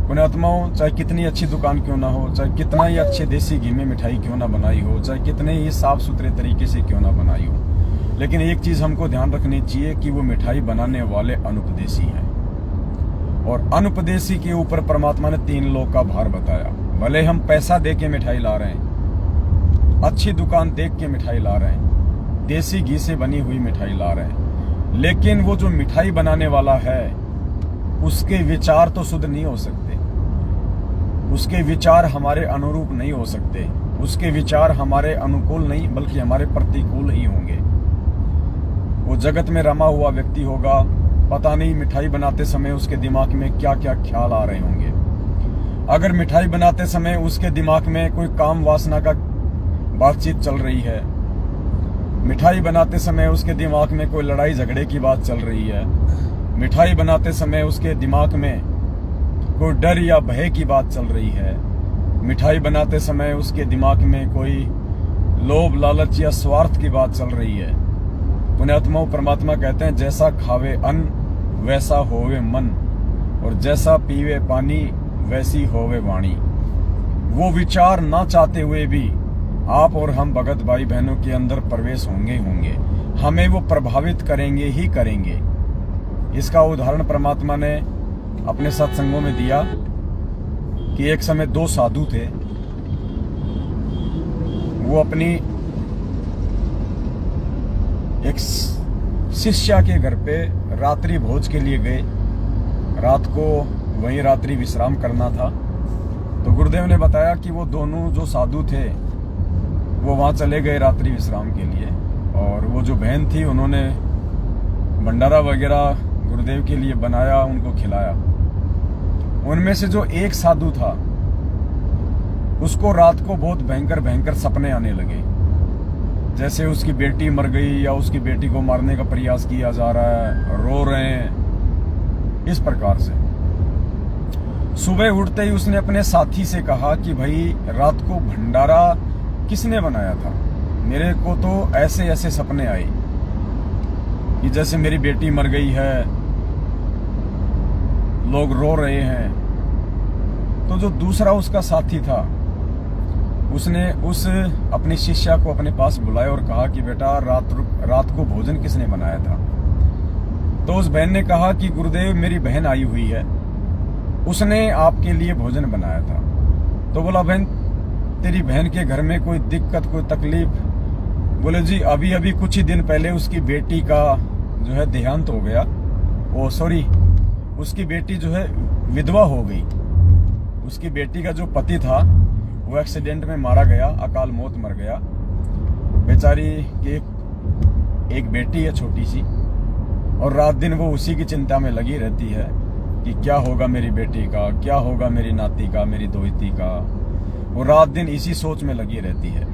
पुण्यात्माओं, चाहे कितनी अच्छी दुकान क्यों ना हो, चाहे कितना ही अच्छे देसी घी में मिठाई क्यों ना बनाई हो, चाहे कितने ही साफ सुथरे तरीके से क्यों ना बनाई हो, लेकिन एक चीज हमको ध्यान रखनी चाहिए कि वो मिठाई बनाने वाले अनुपदेशी हैं। और अनुपदेशी के ऊपर परमात्मा ने 3 लोक का भार बताया। भले हम पैसा दे के मिठाई ला रहे हैं, अच्छी दुकान देख के मिठाई ला रहे हैं, देसी घी से बनी हुई मिठाई ला रहे हैं, लेकिन वो जो मिठाई बनाने वाला है उसके विचार तो शुद्ध नहीं हो सकते, उसके विचार हमारे अनुरूप नहीं हो सकते, उसके विचार हमारे अनुकूल नहीं बल्कि हमारे प्रतिकूल ही होंगे। वो जगत में रमा हुआ व्यक्ति होगा, पता नहीं मिठाई बनाते समय उसके दिमाग में क्या क्या ख्याल आ रहे होंगे। अगर मिठाई बनाते समय उसके दिमाग में कोई काम वासना का बातचीत चल रही है, मिठाई बनाते समय उसके दिमाग में कोई लड़ाई झगड़े की बात चल रही है, मिठाई बनाते समय उसके दिमाग में कोई डर या भय की बात चल रही है, मिठाई बनाते समय उसके दिमाग में कोई लोभ लालच या स्वार्थ की बात चल रही है। पुण्यात्माओं, परमात्मा कहते हैं जैसा खावे अन्न वैसा होवे मन और जैसा पीवे पानी वैसी होवे वाणी। वो विचार ना चाहते हुए भी आप और हम भगत भाई बहनों के अंदर प्रवेश होंगे, हमें वो प्रभावित करेंगे ही करेंगे। इसका उदाहरण परमात्मा ने अपने सत्संगों में दिया कि एक समय 2 साधु थे। वो अपनी एक शिष्या के घर पे रात्रि भोज के लिए गए। रात को वहीं रात्रि विश्राम करना था, तो गुरुदेव ने बताया कि वो दोनों जो साधु थे वो वहाँ चले गए रात्रि विश्राम के लिए, और वो जो बहन थी उन्होंने भंडारा वगैरह गुरुदेव के लिए बनाया, उनको खिलाया। उनमें से जो एक साधु था उसको रात को बहुत भयंकर सपने आने लगे, जैसे उसकी बेटी मर गई या उसकी बेटी को मारने का प्रयास किया जा रहा है, रो रहे हैं, इस प्रकार से। सुबह उठते ही उसने अपने साथी से कहा कि भाई रात को भंडारा किसने बनाया था, मेरे को तो ऐसे ऐसे सपने आए। कि जैसे मेरी बेटी मर गई है, लोग रो रहे हैं। तो जो दूसरा उसका साथी था, उसने उस अपनी शिष्या को अपने पास बुलाया और कहा कि बेटा रात को भोजन किसने बनाया था? तो उस बहन ने कहा कि गुरुदेव मेरी बहन आई हुई है, उसने आपके लिए भोजन बनाया था। तो बोला बहन तेरी बहन के घर में कोई दिक्कत कोई तकलीफ? बोले जी अभी अभी कुछ ही दिन पहले उसकी बेटी का जो है देहांत हो गया। उसकी बेटी जो है विधवा हो गई। उसकी बेटी का जो पति था वो एक्सीडेंट में मारा गया, अकाल मौत मर गया। बेचारी की एक बेटी है छोटी सी, और रात दिन वो उसी की चिंता में लगी रहती है कि क्या होगा मेरी बेटी का, क्या होगा मेरी नाती का, मेरी दोहिती का। वो रात दिन इसी सोच में लगी रहती है।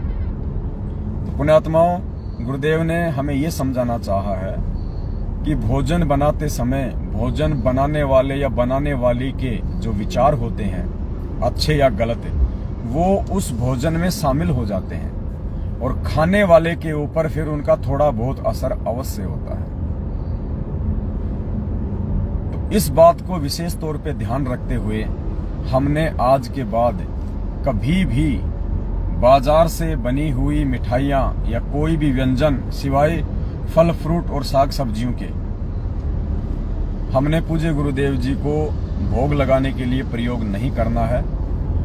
तो पुण्यात्माओं, गुरुदेव ने हमें ये समझाना चाहा है कि भोजन बनाते समय भोजन बनाने वाले या बनाने वाली के जो विचार होते हैं, अच्छे या गलत, वो उस भोजन में शामिल हो जाते हैं और खाने वाले के ऊपर फिर उनका थोड़ा बहुत असर अवश्य होता है। तो इस बात को विशेष तौर पे ध्यान रखते हुए हमने आज के बाद कभी भी बाजार से बनी हुई मिठाइयाँ या कोई भी व्यंजन सिवाय फल फ्रूट और साग सब्जियों के हमने पूज्य गुरुदेव जी को भोग लगाने के लिए प्रयोग नहीं करना है।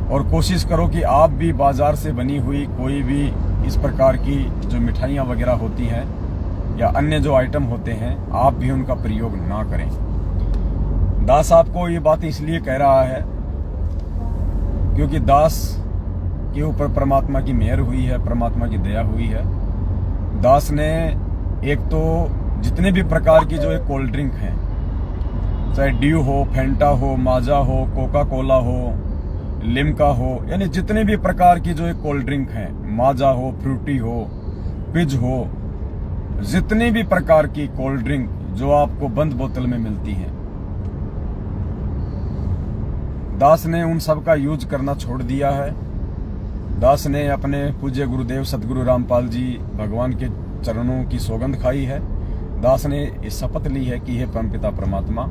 और कोशिश करो कि आप भी बाजार से बनी हुई कोई भी इस प्रकार की जो मिठाइयाँ वगैरह होती हैं या अन्य जो आइटम होते हैं, आप भी उनका प्रयोग ना करें। दास आपको ये बात इसलिए कह रहा है क्योंकि दास के ऊपर परमात्मा की मेहर हुई है, परमात्मा की दया हुई है। दास ने एक तो जितने भी प्रकार की जो एक कोल्ड ड्रिंक हैं, चाहे ड्यू हो, फेंटा हो, माजा हो, कोका कोला हो, लिम्का हो, यानी जितने भी प्रकार की जो एक कोल्ड ड्रिंक हैं, माजा हो, फ्रूटी हो, पिज हो, जितनी भी प्रकार की कोल्ड ड्रिंक जो आपको बंद बोतल में मिलती हैं, दास ने उन सब का यूज करना छोड़ दिया है। दास ने अपने पूज्य गुरुदेव सदगुरु रामपाल जी भगवान के चरणों की सौगंध खाई है। दास ने इस शपथ ली है कि हे परमपिता परमात्मा,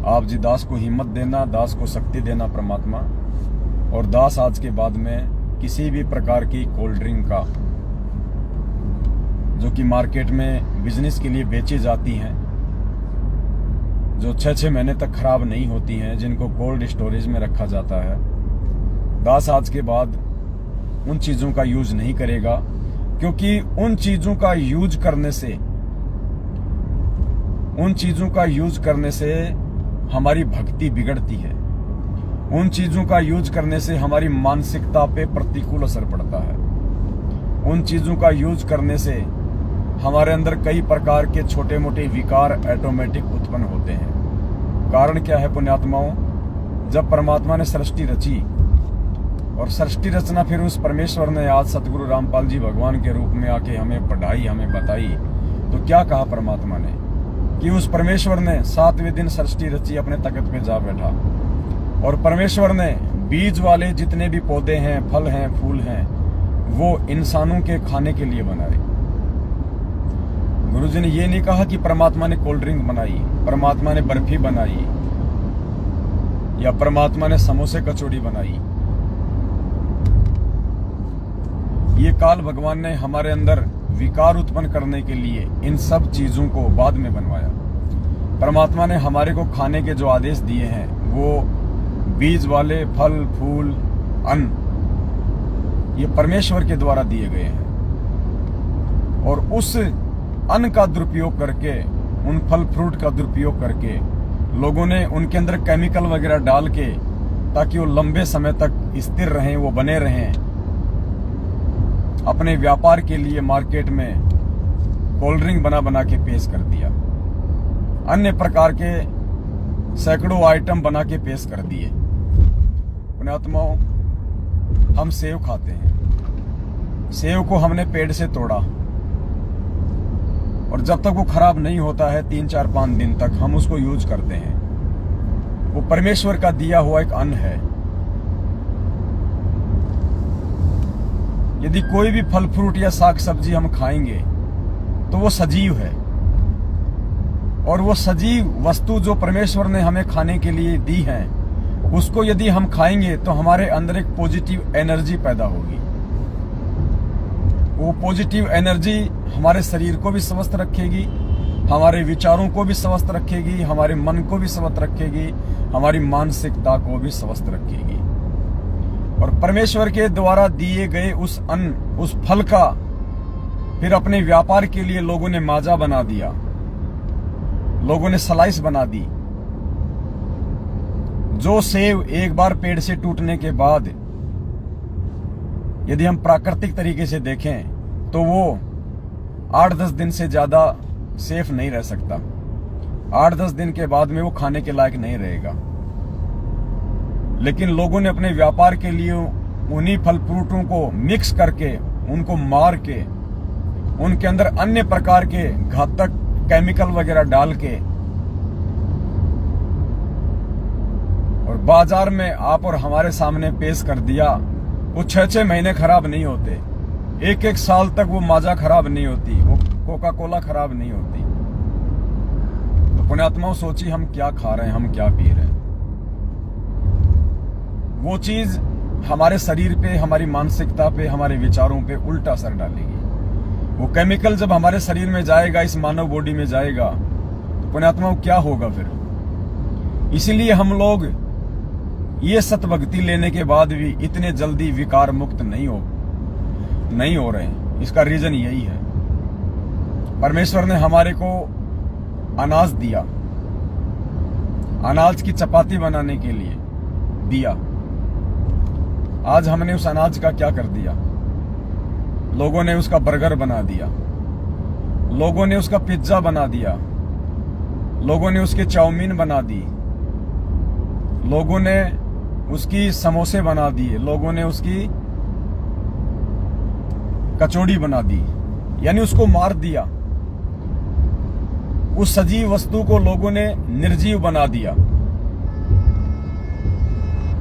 आप जी दास को हिम्मत देना, दास को शक्ति देना परमात्मा। और दास आज के बाद में किसी भी प्रकार की कोल्ड ड्रिंक का जो कि मार्केट में बिजनेस के लिए बेची जाती हैं, जो 6-6 महीने तक खराब नहीं होती हैं, जिनको कोल्ड स्टोरेज में रखा जाता है, दास आज के बाद उन चीजों का यूज नहीं करेगा। क्योंकि उन चीजों का यूज करने से हमारी भक्ति बिगड़ती है। उन चीजों का यूज करने से हमारी मानसिकता पे प्रतिकूल असर पड़ता है। उन चीजों का यूज करने से हमारे अंदर कई प्रकार के छोटे मोटे विकार ऑटोमेटिक उत्पन्न होते हैं। कारण क्या है पुण्यात्माओं? जब परमात्मा ने सृष्टि रची और सृष्टि रचना फिर उस परमेश्वर ने आज सतगुरु रामपाल जी भगवान के रूप में आके हमें पढ़ाई, हमें बताई, तो क्या कहा परमात्मा ने कि उस परमेश्वर ने 7वें दिन सृष्टि रची, अपने तख्त पे जा बैठा और परमेश्वर ने बीज वाले जितने भी पौधे हैं, फल हैं, फूल हैं, वो इंसानों के खाने के लिए बनाए। गुरुजी ने ये नहीं कहा कि परमात्मा ने कोल्ड ड्रिंक बनाई, परमात्मा ने बर्फी बनाई या परमात्मा ने समोसे कचौड़ी बनाई। ये काल भगवान ने हमारे अंदर विकार उत्पन्न करने के लिए इन सब चीजों को बाद में बनवाया। परमात्मा ने हमारे को खाने के जो आदेश दिए हैं वो बीज वाले फल, फूल, अन्न, ये परमेश्वर के द्वारा दिए गए हैं। और उस अन्न का दुरुपयोग करके, उन फल फ्रूट का दुरुपयोग करके लोगों ने उनके अंदर केमिकल वगैरह डाल के, ताकि वो लंबे समय तक स्थिर रहें, वो बने रहें, अपने व्यापार के लिए मार्केट में कोल्ड ड्रिंक बना बना के पेश कर दिया। अन्य प्रकार के सैकड़ों आइटम बना के पेश कर दिए। पुण्यात्माओं, हम सेव खाते हैं, सेव को हमने पेड़ से तोड़ा और जब तक वो खराब नहीं होता है 3, 4, 5 दिन तक हम उसको यूज करते हैं। वो परमेश्वर का दिया हुआ एक अन्न है। यदि कोई भी फल फ्रूट या साग सब्जी हम खाएंगे तो वो सजीव है, और वो सजीव वस्तु जो परमेश्वर ने हमें खाने के लिए दी है, उसको यदि हम खाएंगे तो हमारे अंदर एक पॉजिटिव एनर्जी पैदा होगी। वो पॉजिटिव एनर्जी हमारे शरीर को भी स्वस्थ रखेगी, हमारे विचारों को भी स्वस्थ रखेगी, हमारे मन को भी स्वस्थ रखेगी, हमारी मानसिकता को भी स्वस्थ रखेगी। और परमेश्वर के द्वारा दिए गए उस अन्न, उस फल का फिर अपने व्यापार के लिए लोगों ने माजा बना दिया, लोगों ने स्लाइस बना दी। जो सेब एक बार पेड़ से टूटने के बाद यदि हम प्राकृतिक तरीके से देखें तो वो 8-10 दिन से ज्यादा सेफ नहीं रह सकता। 8-10 दिन के बाद में वो खाने के लायक नहीं रहेगा। लेकिन लोगों ने अपने व्यापार के लिए उन्हीं फल फ्रूटों को मिक्स करके, उनको मार के, उनके अंदर अन्य प्रकार के घातक केमिकल वगैरह डाल के और बाजार में आप और हमारे सामने पेश कर दिया। वो 6-6 महीने खराब नहीं होते, 1-1 साल तक वो माजा खराब नहीं होती, वो कोका कोला खराब नहीं होती। तो पुण्यात्माओं, सोचिए हम क्या खा रहे हैं, हम क्या पी रहे हैं। वो चीज हमारे शरीर पे, हमारी मानसिकता पे, हमारे विचारों पे उल्टा असर डालेगी। वो केमिकल जब हमारे शरीर में जाएगा, इस मानव बॉडी में जाएगा, तो पुण्यात्माओं क्या होगा फिर। इसीलिए हम लोग ये सतभक्ति लेने के बाद भी इतने जल्दी विकार मुक्त नहीं हो रहे हैं। इसका रीजन यही है, परमेश्वर ने हमारे को अनाज दिया, अनाज की चपाती बनाने के लिए दिया। आज हमने उस अनाज का क्या कर दिया? लोगों ने उसका बर्गर बना दिया, लोगों ने उसका पिज्जा बना दिया, लोगों ने उसके चाउमीन बना दी, लोगों ने उसकी समोसे बना दिए, लोगों ने उसकी कचौड़ी बना दी, यानी उसको मार दिया। उस सजीव वस्तु को लोगों ने निर्जीव बना दिया।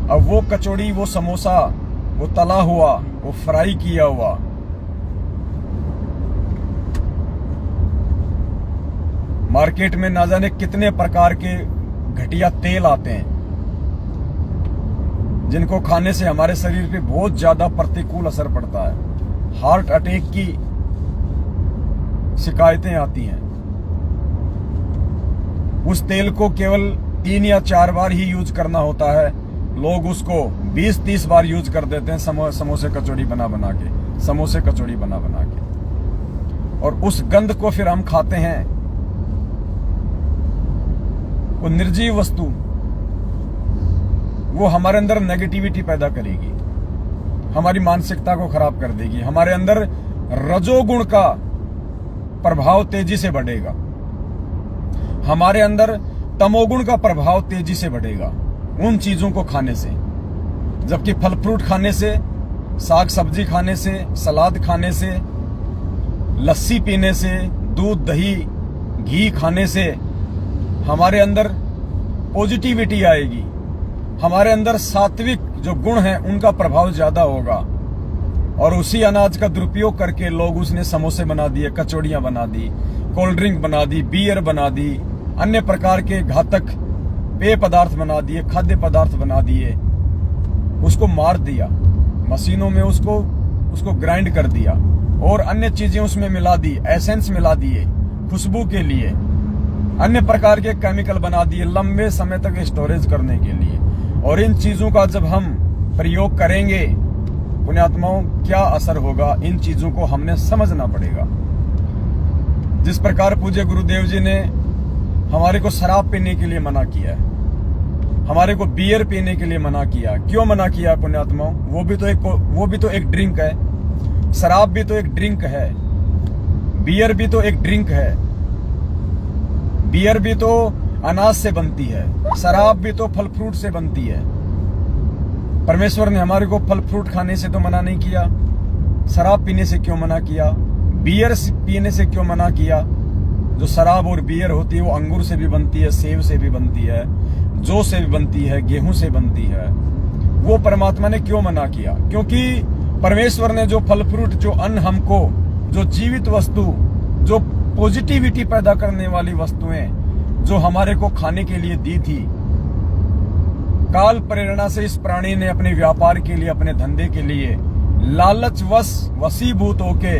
अब वो कचौड़ी, वो समोसा, वो तला हुआ, वो फ्राई किया हुआ, मार्केट में ना जाने कितने प्रकार के घटिया तेल आते हैं, जिनको खाने से हमारे शरीर पे बहुत ज्यादा प्रतिकूल असर पड़ता है। हार्ट अटैक की शिकायतें आती हैं। उस तेल को केवल 3 या 4 बार ही यूज करना होता है, लोग उसको 20-30 बार यूज कर देते हैं समोसे कचौड़ी बना बना के, समोसे कचौड़ी बना बना के। और उस गंध को फिर हम खाते हैं। वो निर्जीव वस्तु, वो हमारे अंदर नेगेटिविटी पैदा करेगी, हमारी मानसिकता को खराब कर देगी। हमारे अंदर रजोगुण का प्रभाव तेजी से बढ़ेगा, हमारे अंदर तमोगुण का प्रभाव तेजी से बढ़ेगा उन चीजों को खाने से। जबकि फल फ्रूट खाने से, साग सब्जी खाने से, सलाद खाने से, लस्सी पीने से, दूध दही घी खाने से हमारे अंदर पॉजिटिविटी आएगी, हमारे अंदर सात्विक जो गुण हैं उनका प्रभाव ज्यादा होगा। और उसी अनाज का दुरुपयोग करके लोग उसने समोसे बना दिए, कचौड़ियां बना दी, कोल्ड ड्रिंक बना दी, बियर बना दी, अन्य प्रकार के घातक पेय पदार्थ बना दिए, खाद्य पदार्थ बना दिए, उसको मार दिया, मशीनों में उसको ग्राइंड कर दिया और अन्य चीजें उसमें मिला दी, एसेंस मिला दिए खुशबू के लिए, अन्य प्रकार के केमिकल बना दिए लंबे समय तक स्टोरेज करने के लिए। और इन चीजों का जब हम प्रयोग करेंगे, पुण्यात्माओं, क्या असर होगा, इन चीजों को हमने समझना पड़ेगा। जिस प्रकार पूज्य गुरुदेव जी ने हमारे को शराब पीने के लिए मना किया है, हमारे को बियर पीने के लिए मना किया, क्यों मना किया पुण्यात्माओं? वो भी तो एक ड्रिंक है, शराब भी तो एक ड्रिंक है, बियर भी तो एक ड्रिंक है। बियर भी तो अनाज से बनती है, शराब भी तो फल फ्रूट से बनती है। परमेश्वर ने हमारे को फल फ्रूट खाने से तो मना नहीं किया, शराब पीने से क्यों मना किया, बियर पीने से क्यों मना किया? जो शराब और बियर होती है वो अंगूर से भी बनती है, सेब से भी बनती है, जौ से भी बनती है, गेहूं से बनती है। वो परमात्मा ने क्यों मना किया? क्योंकि परमेश्वर ने जो फल फ्रूट, जो अन्न हमको, जो जीवित वस्तु, जो पॉजिटिविटी पैदा करने वाली वस्तुएं जो हमारे को खाने के लिए दी थी। काल प्रेरणा से इस प्राणी ने अपने व्यापार के लिए, अपने धंधे के लिए लालचवश वशीभूत होके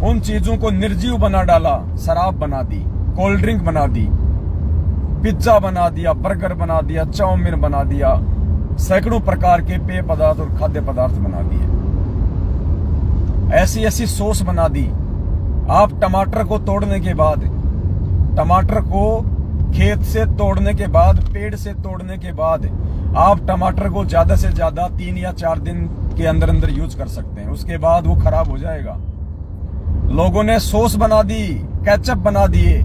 उन चीजों को निर्जीव बना डाला। शराब बना दी, कोल्ड ड्रिंक बना दी, पिज्जा बना दिया, बर्गर बना दिया, चाउमीन बना दिया, सैकड़ों प्रकार के पेय पदार्थ और खाद्य पदार्थ बना दिए। ऐसी ऐसी सॉस बना दी। आप टमाटर को तोड़ने के बाद, टमाटर को खेत से तोड़ने के बाद, पेड़ से तोड़ने के बाद आप टमाटर को ज्यादा से ज्यादा 3 या 4 दिन के अंदर अंदर यूज कर सकते हैं। उसके बाद वो खराब हो जाएगा। लोगों ने सॉस बना दी, केचप बना दिए।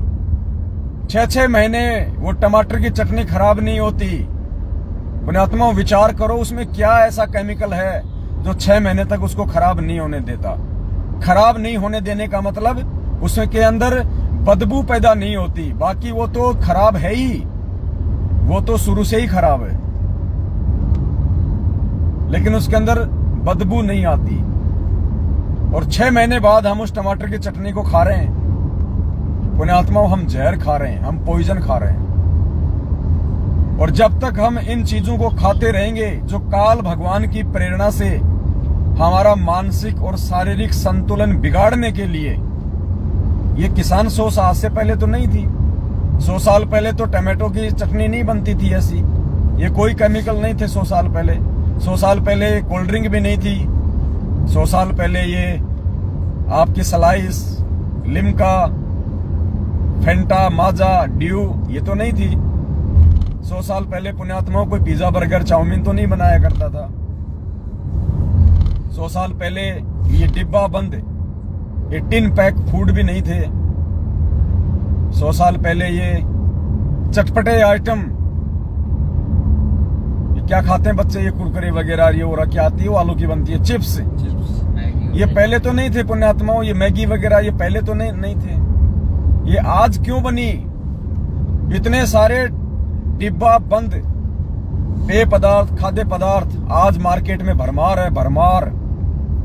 6-6 महीने वो टमाटर की चटनी खराब नहीं होती। पुण्यात्मा, विचार करो उसमें क्या ऐसा केमिकल है जो 6 महीने तक उसको खराब नहीं होने देता। खराब नहीं होने देने का मतलब उसमें के अंदर बदबू पैदा नहीं होती। बाकी वो तो खराब है ही, वो तो शुरू से ही खराब है, लेकिन उसके अंदर बदबू नहीं आती। और 6 महीने बाद हम उस टमाटर की चटनी को खा रहे हैं। पुण्यात्मा, हम जहर खा रहे हैं, हम पॉइजन खा रहे हैं। और जब तक हम इन चीजों को खाते रहेंगे जो काल भगवान की प्रेरणा से हमारा मानसिक और शारीरिक संतुलन बिगाड़ने के लिए, ये किसान सॉस आज से पहले तो नहीं थी। 100 साल पहले तो टमाटो की चटनी नहीं बनती थी ऐसी। ये कोई केमिकल नहीं थे 100 साल पहले। 100 साल पहले कोल्ड ड्रिंक भी नहीं थी। 100 साल पहले ये आपकी स्लाइस, लिम्का, फेंटा, माजा, ड्यू ये तो नहीं थी। 100 साल पहले पुण्यात्माओं कोई पिज्जा, बर्गर, चाउमीन तो नहीं बनाया करता था। 100 साल पहले ये डिब्बा बंद, ये टिन पैक फूड भी नहीं थे। 100 साल पहले ये चटपटे आइटम, ये क्या खाते हैं बच्चे, ये कुरकुरे वगैरह, ये और क्या आती है वो आलू की बनती है, चिप्स, ये पहले तो नहीं थे पुण्यात्माओं। ये मैगी वगैरह ये पहले तो नहीं थे। ये आज क्यों बनी? इतने सारे डिब्बा बंद पेय पदार्थ, खाद्य पदार्थ आज मार्केट में भरमार है, भरमार।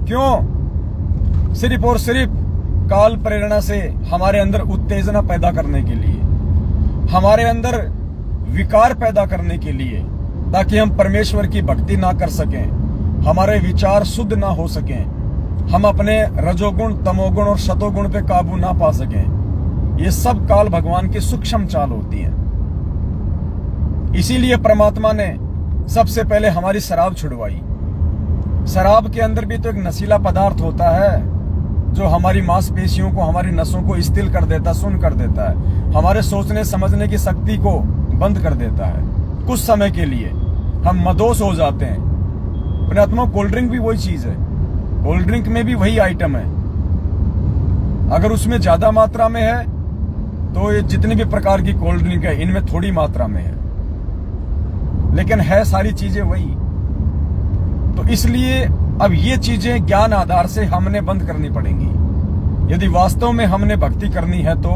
क्यों? सिर्फ और सिर्फ काल प्रेरणा से हमारे अंदर उत्तेजना पैदा करने के लिए, हमारे अंदर विकार पैदा करने के लिए, ताकि हम परमेश्वर की भक्ति ना कर सकें, हमारे विचार शुद्ध ना हो सकें, हम अपने रजोगुण, तमोगुण और शतोगुण पे काबू ना पा सकें। ये सब काल भगवान की सूक्ष्म चाल होती है। इसीलिए परमात्मा ने सबसे पहले हमारी शराब छुड़वाई। शराब के अंदर भी तो एक नशीला पदार्थ होता है जो हमारी मांसपेशियों को, हमारी नसों को स्थिर कर देता, सुन्न कर देता है, हमारे सोचने समझने की शक्ति को बंद कर देता है। कुछ समय के लिए हम मदोश हो जाते हैं। पुण्यात्मा, कोल्ड ड्रिंक भी वही चीज है। कोल्ड ड्रिंक में भी वही आइटम है। अगर उसमें ज्यादा मात्रा में है तो ये जितनी भी प्रकार की कोल्ड ड्रिंक है इनमें थोड़ी मात्रा में है, लेकिन है सारी चीजें वही। तो इसलिए अब ये चीजें ज्ञान आधार से हमने बंद करनी पड़ेंगी। यदि वास्तव में हमने भक्ति करनी है तो,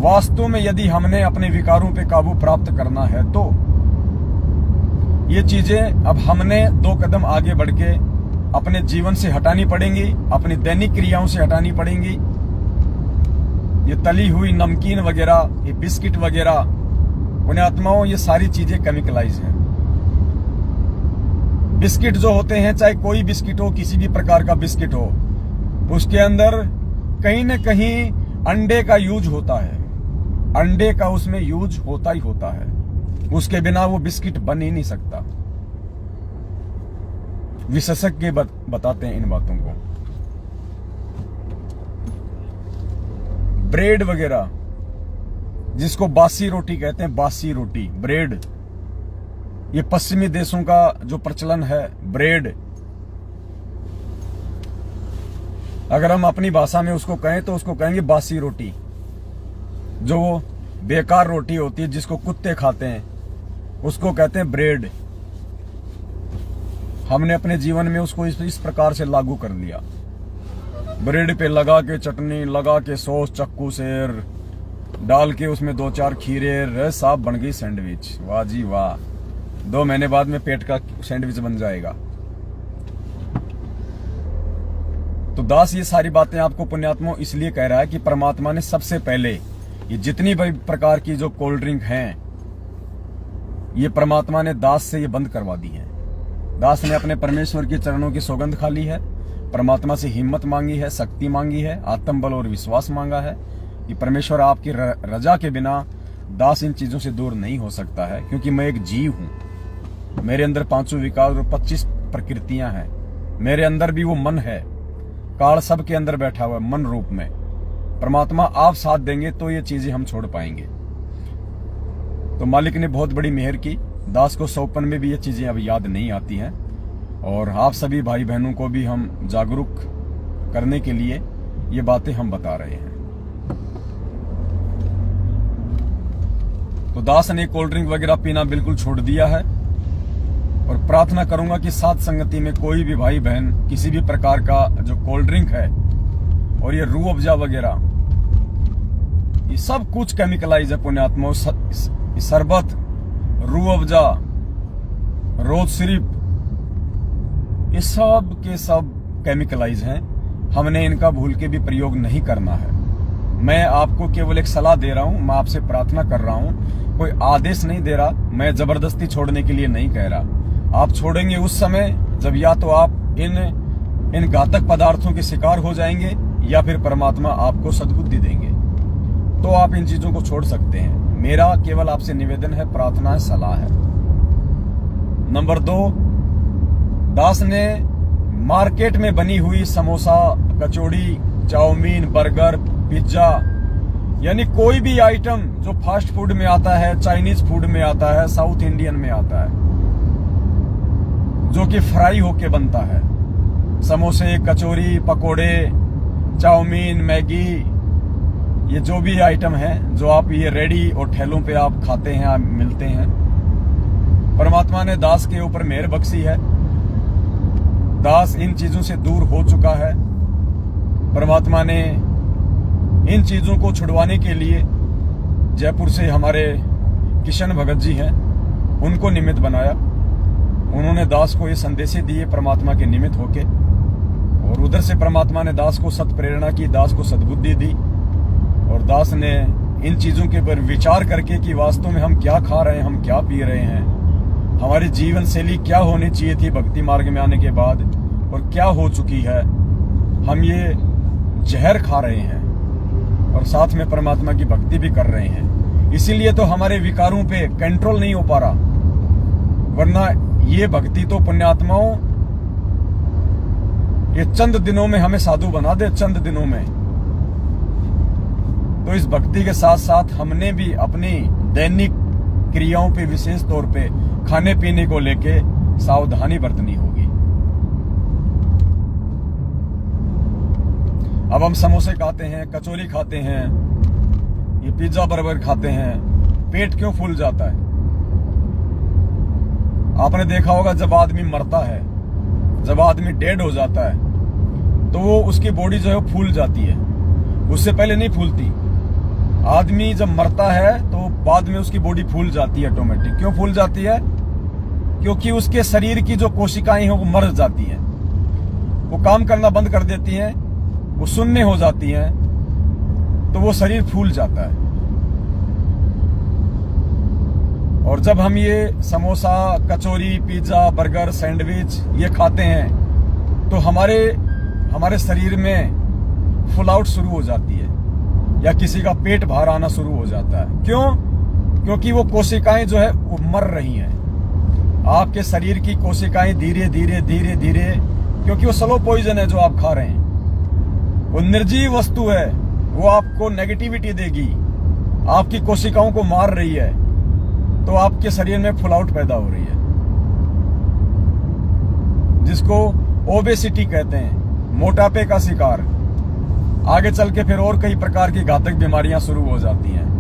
वास्तव में यदि हमने अपने विकारों पे काबू प्राप्त करना है तो ये चीजें अब हमने 2 कदम आगे बढ़ के अपने जीवन से हटानी पड़ेंगी, अपनी दैनिक क्रियाओं से हटानी पड़ेंगी। ये तली हुई नमकीन वगैरह, ये बिस्किट वगैरह, पुण्यात्माओं, ये सारी चीजें केमिकलाइज हैं। बिस्किट जो होते हैं, चाहे कोई बिस्किट हो, किसी भी प्रकार का बिस्किट हो, उसके अंदर कहीं न कहीं अंडे का यूज होता है। अंडे का उसमें यूज होता ही होता है। उसके बिना वो बिस्किट बन ही नहीं सकता। विशेषज्ञ बताते हैं इन बातों को। ब्रेड वगैरह, जिसको बासी रोटी कहते हैं, बासी रोटी, ब्रेड, ये पश्चिमी देशों का जो प्रचलन है, ब्रेड, अगर हम अपनी भाषा में उसको कहें तो उसको कहेंगे बासी रोटी। जो बेकार रोटी होती है जिसको कुत्ते खाते हैं उसको कहते हैं ब्रेड। हमने अपने जीवन में उसको इस प्रकार से लागू कर लिया। ब्रेड पे लगा के चटनी, लगा के सॉस, चक्कू से डाल के उसमें 2-4 खीरे, रे साहब बन गई सैंडविच। वाह जी वाह, 2 महीने बाद में पेट का सैंडविच बन जाएगा। तो दास ये सारी बातें आपको पुण्यात्मा इसलिए कह रहा है कि परमात्मा ने सबसे पहले ये जितनी भी प्रकार की जो कोल्ड ड्रिंक हैं, ये परमात्मा ने दास से ये बंद करवा दी है। दास ने अपने परमेश्वर के चरणों की सौगंध खा ली है, परमात्मा से हिम्मत मांगी है, शक्ति मांगी है, आत्मबल और विश्वास मांगा है कि परमेश्वर आपकी रजा के बिना दास इन चीजों से दूर नहीं हो सकता है, क्योंकि मैं एक जीव हूं। मेरे अंदर 5 विकार और 25 प्रकृतियां हैं। मेरे अंदर भी वो मन है, काल सबके अंदर बैठा हुआ है मन रूप में। परमात्मा आप साथ देंगे तो ये चीजें हम छोड़ पाएंगे। तो मालिक ने बहुत बड़ी मेहर की। दास को सौपन में भी ये चीजें अब याद नहीं आती हैं, और आप सभी भाई बहनों को भी हम जागरूक करने के लिए ये बातें हम बता रहे हैं। तो दास ने कोल्ड ड्रिंक वगैरह पीना बिल्कुल छोड़ दिया है, और प्रार्थना करूंगा कि साथ संगति में कोई भी भाई बहन किसी भी प्रकार का जो कोल्ड ड्रिंक है और ये रूह अफ़ज़ा वगैरह, ये सब कुछ केमिकलाइज है पुण्यात्मा। शरबत, रूह अफ़ज़ा, रोज सिरप, ये सब के सब केमिकलाइज हैं। हमने इनका भूल के भी प्रयोग नहीं करना है। मैं आपको केवल एक सलाह दे रहा हूं, मैं आपसे प्रार्थना कर रहा हूं, कोई आदेश नहीं दे रहा। मैं जबरदस्ती छोड़ने के लिए नहीं कह रहा। आप छोड़ेंगे उस समय जब या तो आप इन घातक पदार्थों के शिकार हो जाएंगे, या फिर परमात्मा आपको सद्बुद्धि देंगे, तो आप इन चीजों को छोड़ सकते हैं। मेरा केवल आपसे निवेदन है, प्रार्थना है, सलाह है। नंबर 2, दास ने मार्केट में बनी हुई समोसा, कचौड़ी, चाउमीन, बर्गर, पिज्जा, यानी कोई भी आइटम जो फास्ट फूड में आता है, चाइनीज फूड में आता है, साउथ इंडियन में आता है, जो कि फ्राई होके बनता है, समोसे, कचौरी, पकोड़े, चाउमीन, मैगी, ये जो भी आइटम है जो आप ये रेडी और ठेलों पे आप खाते हैं, आप मिलते हैं, परमात्मा ने दास के ऊपर मेहर बख्शी है। दास इन चीजों से दूर हो चुका है। परमात्मा ने इन चीजों को छुड़वाने के लिए जयपुर से हमारे किशन भगत जी हैं, उनको निमित्त बनाया। उन्होंने दास को ये संदेश दिए परमात्मा के निमित्त होके, और उधर से परमात्मा ने दास को सत प्रेरणा की, दास को सद्बुद्धि दी, और दास ने इन चीजों के ऊपर विचार करके कि वास्तव में हम क्या खा रहे हैं, हम क्या पी रहे हैं, हमारी जीवन शैली क्या होनी चाहिए थी भक्ति मार्ग में आने के बाद, और क्या हो चुकी है। हम ये जहर खा रहे हैं और साथ में परमात्मा की भक्ति भी कर रहे हैं। इसीलिए तो हमारे विकारों पे कंट्रोल नहीं हो पा रहा, वरना ये भक्ति तो पुण्यात्माओं ये चंद दिनों में हमें साधु बना दे, चंद दिनों में। तो इस भक्ति के साथ साथ हमने भी अपनी दैनिक क्रियाओं पे, विशेष तौर पे खाने पीने को लेके सावधानी बरतनी होगी। अब हम समोसे खाते हैं, कचौरी खाते हैं, ये पिज्जा बर्गर खाते हैं, पेट क्यों फूल जाता है? आपने देखा होगा जब आदमी मरता है, जब आदमी डेड हो जाता है, तो वो उसकी बॉडी जो है फूल जाती है, उससे पहले नहीं फूलती। आदमी जब मरता है तो बाद में उसकी बॉडी फूल जाती है ऑटोमेटिक। क्यों फूल जाती है? क्योंकि उसके शरीर की जो कोशिकाएं हैं वो मर जाती हैं, वो काम करना बंद कर देती हैं, वो शून्य हो जाती हैं, तो वो शरीर फूल जाता है। और जब हम ये समोसा, कचौरी, पिज्जा, बर्गर, सैंडविच ये खाते हैं तो हमारे शरीर में फुल आउट शुरू हो जाती है, या किसी का पेट बाहर आना शुरू हो जाता है। क्यों? क्योंकि वो कोशिकाएं जो है वो मर रही हैं। आपके शरीर की कोशिकाएं धीरे धीरे धीरे धीरे, क्योंकि वो स्लो पॉइजन है जो आप खा रहे हैं, वो निर्जीव वस्तु है, वो आपको नेगेटिविटी देगी, आपकी कोशिकाओं को मार रही है, तो आपके शरीर में फुल आउट पैदा हो रही है, जिसको ओबेसिटी कहते हैं, मोटापे का शिकार। आगे चल के फिर और कई प्रकार की घातक बीमारियां शुरू हो जाती हैं।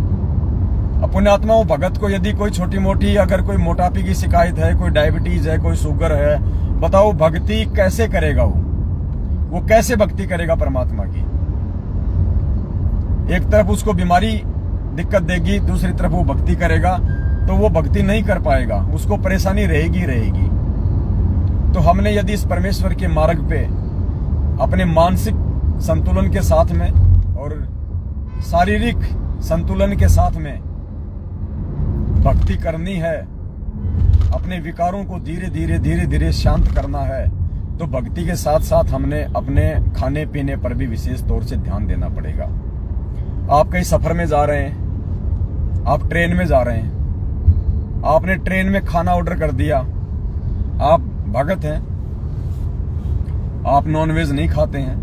पुण्यात्माओं, भगत को यदि कोई छोटी मोटी अगर कोई मोटापे की शिकायत है, कोई डायबिटीज है, कोई शुगर है, बताओ भक्ति कैसे करेगा? वो कैसे भक्ति करेगा परमात्मा की? एक तरफ उसको बीमारी दिक्कत देगी, दूसरी तरफ वो भक्ति करेगा तो वो भक्ति नहीं कर पाएगा, उसको परेशानी रहेगी रहेगी। तो हमने यदि इस परमेश्वर के मार्ग पे अपने मानसिक संतुलन के साथ में और शारीरिक संतुलन के साथ में भक्ति करनी है, अपने विकारों को धीरे धीरे शांत करना है, तो भक्ति के साथ साथ हमने अपने खाने पीने पर भी विशेष तौर से ध्यान देना पड़ेगा। आप कहीं सफर में जा रहे हैं, आप ट्रेन में जा रहे हैं, आपने ट्रेन में खाना ऑर्डर कर दिया, आप भगत हैं, आप नॉनवेज नहीं खाते हैं,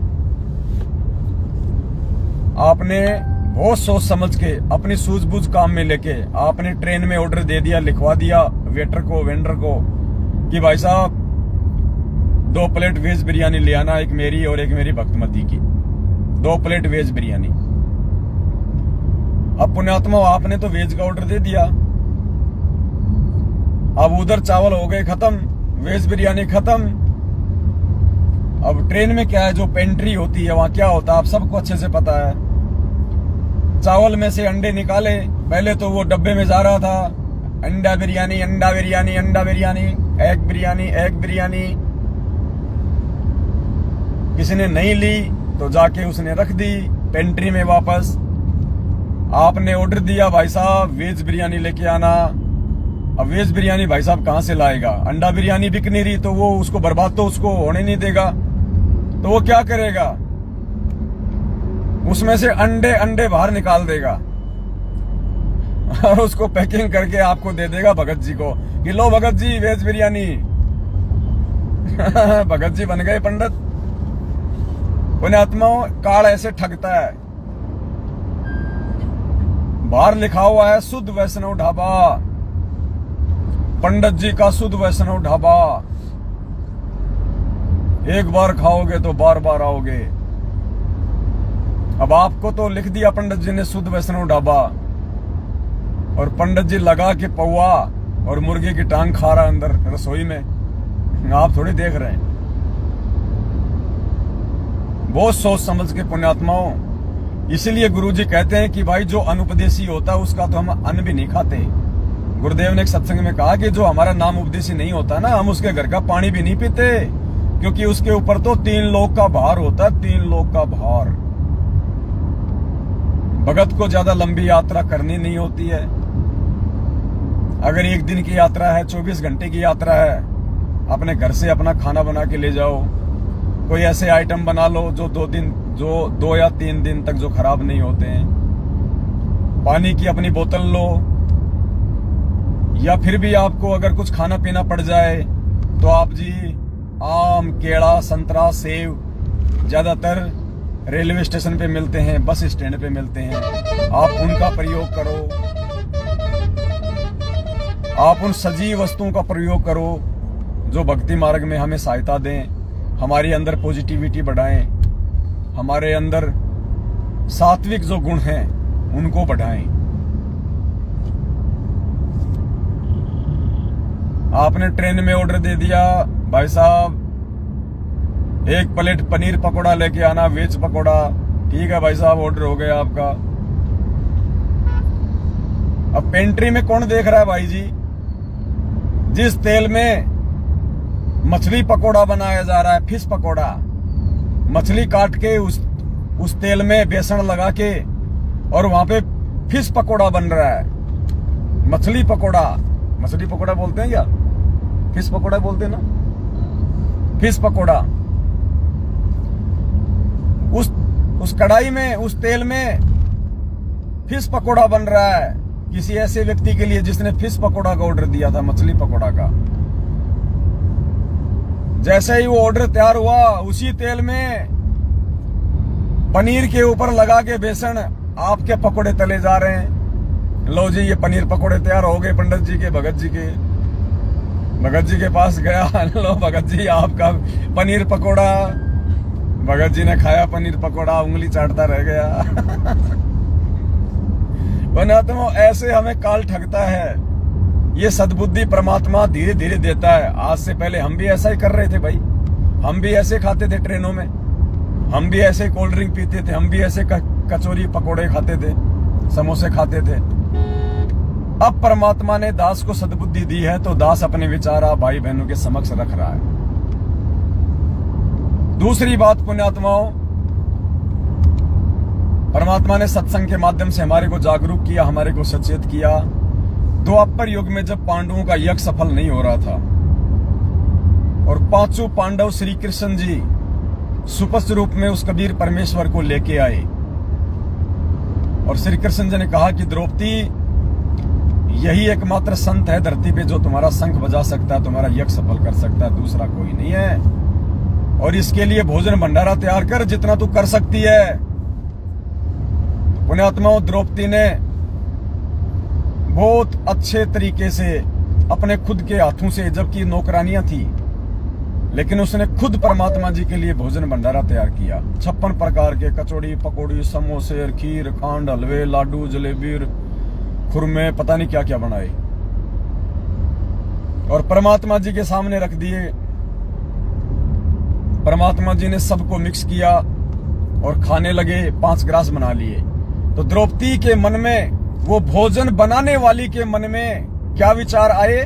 आपने बहुत सोच समझ के अपनी सूझबूझ काम में लेके आपने ट्रेन में ऑर्डर दे दिया, लिखवा दिया वेटर को, वेंडर को कि भाई साहब 2 प्लेट वेज बिरयानी ले आना, एक मेरी और एक मेरी भक्तमती की, 2 प्लेट वेज बिरयानी। अब पुण्यात्मा आपने तो वेज का ऑर्डर दे दिया, अब उधर चावल हो गए खत्म, वेज बिरयानी खत्म। अब ट्रेन में क्या है, जो पेंट्री होती है वहां क्या होता है आप सबको अच्छे से पता है। चावल में से अंडे निकाले, पहले तो वो डब्बे में जा रहा था, अंडा बिरयानी, अंडा बिरयानी, अंडा बिरयानी, एग बिरयानी, एग बिरयानी। किसी ने नहीं ली तो जाके उसने रख दी पेंट्री में वापस। आपने ऑर्डर दिया भाई साहब वेज बिरयानी लेके आना, अब वेज बिरयानी भाई साहब कहां से लाएगा, अंडा बिरयानी बिक नहीं रही तो वो उसको बर्बाद तो उसको होने नहीं देगा, तो वो क्या करेगा, उसमें से अंडे अंडे बाहर निकाल देगा और उसको पैकिंग करके आपको दे देगा भगत जी को कि लो भगत जी वेज बिरयानी। भगत जी बन गए पंडित। पुण्यात्माओं, काल ऐसे ठगता है। बाहर लिखा हुआ है शुद्ध वैष्णव ढाबा, पंडित जी का शुद्ध वैष्णव ढाबा, एक बार खाओगे तो बार बार आओगे। अब आपको तो लिख दिया पंडित जी ने शुद्ध वैष्णव ढाबा, और पंडित जी लगा के पौवा और मुर्गे की टांग खा रहा अंदर रसोई में, आप थोड़ी देख रहे हैं। बहुत सोच समझ के पुण्यात्माओं, इसीलिए गुरुजी कहते हैं कि भाई जो अनुपदेशी होता है उसका तो हम अन्न भी नहीं खाते। गुरुदेव ने एक सत्संग में कहा कि जो हमारा नाम उपदेशी नहीं होता ना, हम उसके घर का पानी भी नहीं पीते, क्योंकि उसके ऊपर तो 3 लोक का भार होता है, 3 लोक का भार। भगत को ज्यादा लंबी यात्रा करनी नहीं होती है। अगर 1 दिन की यात्रा है, 24 घंटे की यात्रा है, अपने घर से अपना खाना बना के ले जाओ, कोई ऐसे आइटम बना लो जो 2 या 3 दिन तक जो खराब नहीं होते हैं। पानी की अपनी बोतल लो, या फिर भी आपको अगर कुछ खाना पीना पड़ जाए तो आप जी आम, केला, संतरा, सेब ज्यादातर रेलवे स्टेशन पे मिलते हैं, बस स्टैंड पे मिलते हैं, आप उनका प्रयोग करो। आप उन सजीव वस्तुओं का प्रयोग करो जो भक्ति मार्ग में हमें सहायता दें, हमारे अंदर पॉजिटिविटी बढ़ाएं, हमारे अंदर सात्विक जो गुण हैं उनको बढ़ाएं। आपने ट्रेन में ऑर्डर दे दिया, भाई साहब 1 प्लेट पनीर पकोड़ा लेके आना, वेज पकोड़ा, ठीक है भाई साहब ऑर्डर हो गया आपका। अब पेंट्री में कौन देख रहा है भाई जी, जिस तेल में मछली पकोड़ा बनाया जा रहा है, फिश पकोड़ा, मछली काट के उस तेल में बेसन लगा के और वहां पे फिश पकोड़ा बन रहा है। मछली पकोड़ा बोलते हैं क्या, फिश पकोड़ा बोलते हैं ना, फिश पकोड़ा। उस कढ़ाई में, उस तेल में फिश पकोड़ा बन रहा है किसी ऐसे व्यक्ति के लिए जिसने फिश पकोड़ा का ऑर्डर दिया था, मछली पकोड़ा का। जैसे ही वो ऑर्डर तैयार हुआ, उसी तेल में पनीर के ऊपर लगा के बेसन आपके पकोड़े तले जा रहे हैं। लो जी ये पनीर पकोड़े तैयार हो गए पंडित जी के, भगत जी के पास गया, लो भगत जी आपका पनीर पकोड़ा। भगत जी ने खाया पनीर पकोड़ा, उंगली चाटता रह गया। बना तो ऐसे हमें काल ठगता है। ये सद्बुद्धि परमात्मा धीरे धीरे देता है। आज से पहले हम भी ऐसा ही कर रहे थे भाई, हम भी ऐसे खाते थे ट्रेनों में, हम भी ऐसे कोल्ड ड्रिंक पीते थे, हम भी ऐसे कचौरी पकोड़े खाते थे, समोसे खाते थे। अब परमात्मा ने दास को सद्बुद्धि दी है तो दास अपने विचार भाई बहनों के समक्ष रख रहा है। दूसरी बात पुण्यात्माओं, परमात्मा ने सत्संग के माध्यम से हमारे को जागरूक किया, हमारे को सचेत किया। द्वापर युग में जब पांडवों का यज्ञ सफल नहीं हो रहा था और पांचों पांडव श्री कृष्ण जी सुपस्थ रूप में उस कबीर परमेश्वर को लेके आए और श्री कृष्ण जी ने कहा कि द्रौपदी, यही एकमात्र संत है धरती पे जो तुम्हारा शंख बजा सकता है, तुम्हारा यज्ञ सफल कर सकता है, दूसरा कोई नहीं है। और इसके लिए भोजन भंडारा तैयार कर जितना तू कर सकती है। पुण्यात्माओं, द्रौपदी ने बहुत अच्छे तरीके से अपने खुद के हाथों से, जबकि नौकरानियां थी, लेकिन उसने खुद परमात्मा जी के लिए भोजन भंडारा तैयार किया। 56 प्रकार के कचौड़ी, पकौड़ी, समोसे, खीर, खांड, हलवे, लाडू, जलेबी, खुरमे, पता नहीं क्या क्या बनाए और परमात्मा जी के सामने रख दिए। परमात्मा जी ने सबको मिक्स किया और खाने लगे, 5 ग्रास बना लिए। तो द्रौपदी के मन में, वो भोजन बनाने वाली के मन में क्या विचार आए?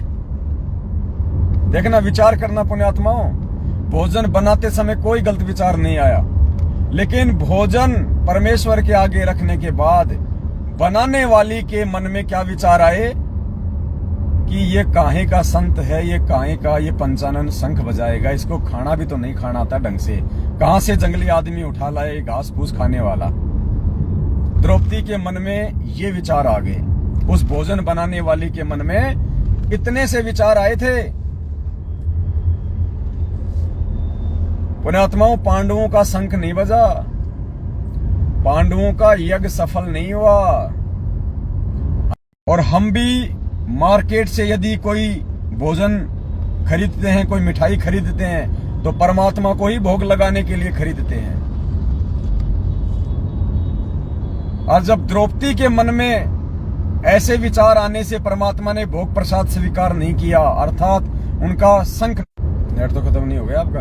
देखना, विचार करना पुण्यात्माओं। भोजन बनाते समय कोई गलत विचार नहीं आया, लेकिन भोजन परमेश्वर के आगे रखने के बाद बनाने वाली के मन में क्या विचार आए कि ये काहे का संत है, ये काहे का ये पंचानन शंख बजाएगा, इसको खाना भी तो नहीं खाना आता ढंग से, कहां से जंगली आदमी उठा लाए घास फूस खाने वाला। द्रौपदी के मन में ये विचार आ गए, उस भोजन बनाने वाली के मन में इतने से विचार आए थे। पुण्यात्माओं, पांडवों का शंख नहीं बजा, पांडवों का यज्ञ सफल नहीं हुआ। और हम भी मार्केट से यदि कोई भोजन खरीदते हैं, कोई मिठाई खरीदते हैं, तो परमात्मा को ही भोग लगाने के लिए खरीदते हैं। और जब द्रौपदी के मन में ऐसे विचार आने से परमात्मा ने भोग प्रसाद स्वीकार नहीं किया, अर्थात उनका शंख। नेट तो खत्म नहीं हो गया आपका?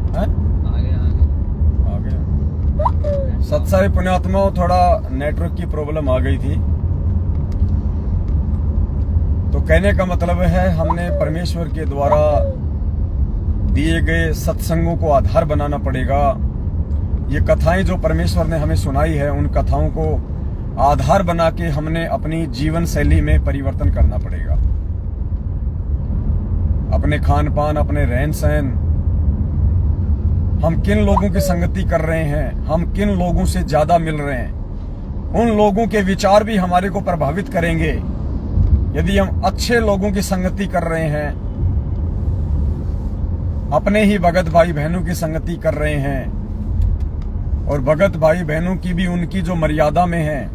आ गया। सत्साई पुण्यात्माओं, थोड़ा नेटवर्क की प्रॉब्लम आ गई थी। तो कहने का मतलब है, हमने परमेश्वर के द्वारा दिए गए सत्संगों को आधार बनाना पड़ेगा। ये कथाएं जो परमेश्वर ने हमें सुनाई है, उन कथाओं को आधार बना के हमने अपनी जीवन शैली में परिवर्तन करना पड़ेगा। अपने खान पान, अपने रहन सहन, हम किन लोगों की संगति कर रहे हैं, हम किन लोगों से ज्यादा मिल रहे हैं, उन लोगों के विचार भी हमारे को प्रभावित करेंगे। यदि हम अच्छे लोगों की संगति कर रहे हैं, अपने ही भगत भाई बहनों की संगति कर रहे हैं, और भगत भाई बहनों की भी उनकी जो मर्यादा में है,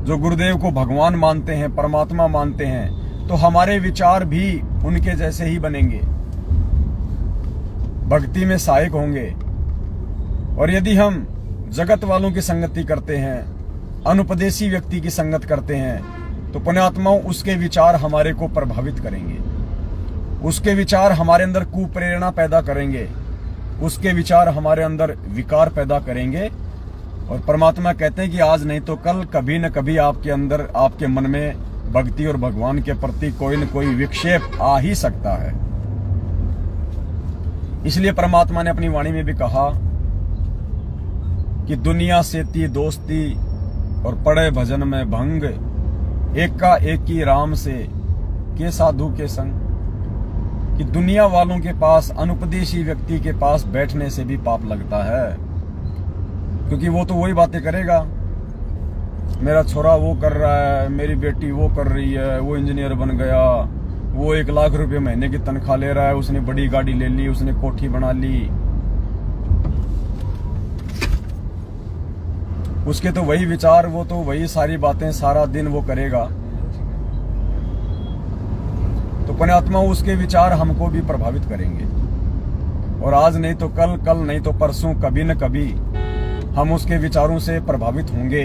जो गुरुदेव को भगवान मानते हैं, परमात्मा मानते हैं, तो हमारे विचार भी उनके जैसे ही बनेंगे, भक्ति में सहायक होंगे। और यदि हम जगत वालों की संगति करते हैं, अनुपदेशी व्यक्ति की संगत करते हैं, तो पुण्यात्माओं, उसके विचार हमारे को प्रभावित करेंगे, उसके विचार हमारे अंदर कुप्रेरणा पैदा करेंगे, उसके विचार हमारे अंदर विकार पैदा करेंगे। और परमात्मा कहते हैं कि आज नहीं तो कल, कभी न कभी आपके अंदर, आपके मन में भक्ति और भगवान के प्रति कोई न कोई विक्षेप आ ही सकता है। इसलिए परमात्मा ने अपनी वाणी में भी कहा कि दुनिया से ती दोस्ती और पड़े भजन में भंग, एक का एक ही राम से के साधु के संग। कि दुनिया वालों के पास, अनुपदेशी व्यक्ति के पास बैठने से भी पाप लगता है, क्योंकि वो तो वही बातें करेगा, मेरा छोरा वो कर रहा है, मेरी बेटी वो कर रही है, वो इंजीनियर बन गया, वो 1 लाख रुपए महीने की तनख्वाह ले रहा है, उसने बड़ी गाड़ी ले ली, उसने कोठी बना ली। उसके तो वही विचार, वो तो वही सारी बातें सारा दिन वो करेगा। तो पुण्यात्मा, उसके विचार हमको भी प्रभावित करेंगे, और आज नहीं तो कल, कल नहीं तो परसों, कभी न कभी हम उसके विचारों से प्रभावित होंगे,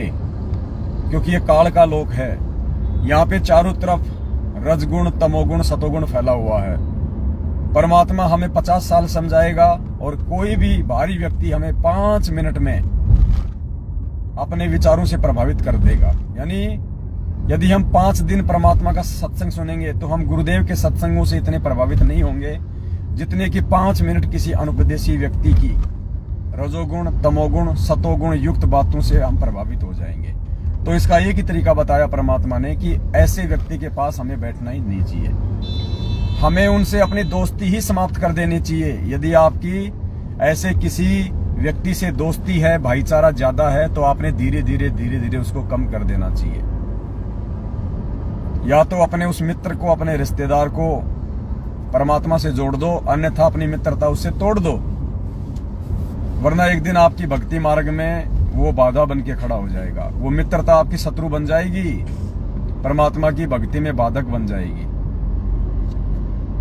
क्योंकि ये काल का लोक है। यहाँ पे चारों तरफ रजगुण, तमोगुण, सतोगुण फैला हुआ है। परमात्मा हमें 50 साल समझाएगा, और कोई भी बाहरी व्यक्ति हमें 5 मिनट में अपने विचारों से प्रभावित कर देगा। यानी यदि हम 5 दिन परमात्मा का सत्संग सुनेंगे, तो हम गुरुदेव के सत्संगों से इतने प्रभावित नहीं होंगे जितने कि 5 मिनट किसी अनुपदेशी व्यक्ति की रजोगुण, तमोगुण, सतोगुण युक्त बातों से हम प्रभावित हो जाएंगे। तो इसका एक ही तरीका बताया परमात्मा ने कि ऐसे व्यक्ति के पास हमें बैठना ही नहीं चाहिए, हमें उनसे अपनी दोस्ती ही समाप्त कर देनी चाहिए। यदि आपकी ऐसे किसी व्यक्ति से दोस्ती है, भाईचारा ज्यादा है, तो आपने धीरे धीरे उसको कम कर देना चाहिए। या तो अपने उस मित्र को, अपने रिश्तेदार को परमात्मा से जोड़ दो, अन्यथा अपनी मित्रता उससे तोड़ दो, वरना एक दिन आपकी भक्ति मार्ग में वो बाधा बन के खड़ा हो जाएगा। वो मित्रता आपकी शत्रु बन जाएगी, परमात्मा की भक्ति में बाधक बन जाएगी।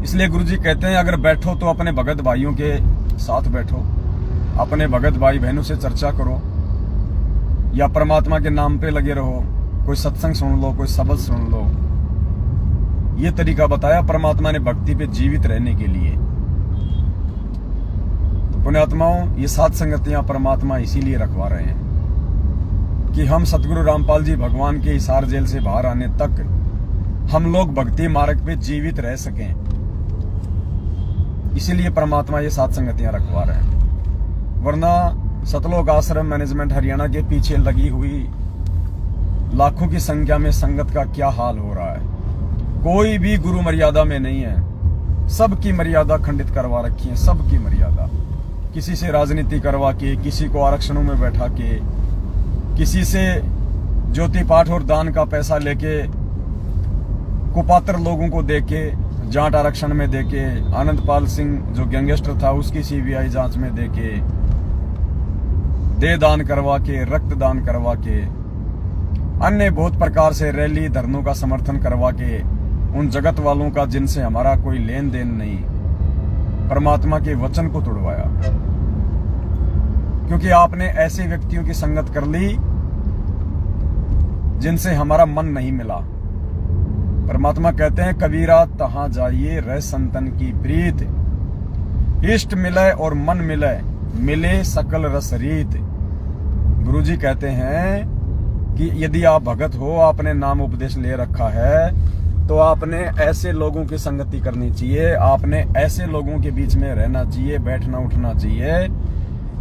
इसलिए गुरुजी कहते हैं अगर बैठो तो अपने भगत भाइयों के साथ बैठो, अपने भगत भाई बहनों से चर्चा करो, या परमात्मा के नाम पे लगे रहो, कोई सत्संग सुन लो, कोई शब्द सुन लो। ये तरीका बताया परमात्मा ने भक्ति पे जीवित रहने के लिए। तो पुण्यात्माओं, ये 7 संगतियां परमात्मा इसीलिए रखवा रहे हैं कि हम सतगुरु रामपाल जी भगवान के हिसार जेल से बाहर आने तक हम लोग भक्ति मार्ग पे जीवित रह सकें। इसीलिए परमात्मा ये 7 संगतियां रखवा रहे हैं, वरना सतलोक आश्रम मैनेजमेंट हरियाणा के पीछे लगी हुई लाखों की संख्या में संगत का क्या हाल हो रहा है। कोई भी गुरु मर्यादा में नहीं है, सबकी मर्यादा खंडित करवा रखी है, सबकी मर्यादा। किसी से राजनीति करवा के, किसी को आरक्षणों में बैठा के, किसी से ज्योति पाठ और दान का पैसा लेके, कुपात्र लोगों को देके, जाट आरक्षण में देके, आनंदपाल सिंह जो गैंगस्टर था उसकी सीबीआई जांच में देके, दे दान करवा के, रक्त दान करवा के, अन्य बहुत प्रकार से रैली धरनों का समर्थन करवा के, उन जगत वालों का जिनसे हमारा कोई लेन देन नहीं, परमात्मा के वचन को तोड़वाया। क्योंकि आपने ऐसे व्यक्तियों की संगत कर ली जिनसे हमारा मन नहीं मिला। परमात्मा कहते हैं कबीरा तहां जाइए रह संतन की प्रीत, इष्ट मिले और मन मिले, मिले सकल रस रीत। गुरुजी कहते हैं कि यदि आप भगत हो, आपने नाम उपदेश ले रखा है, तो आपने ऐसे लोगों की संगति करनी चाहिए, आपने ऐसे लोगों के बीच में रहना चाहिए, बैठना उठना चाहिए,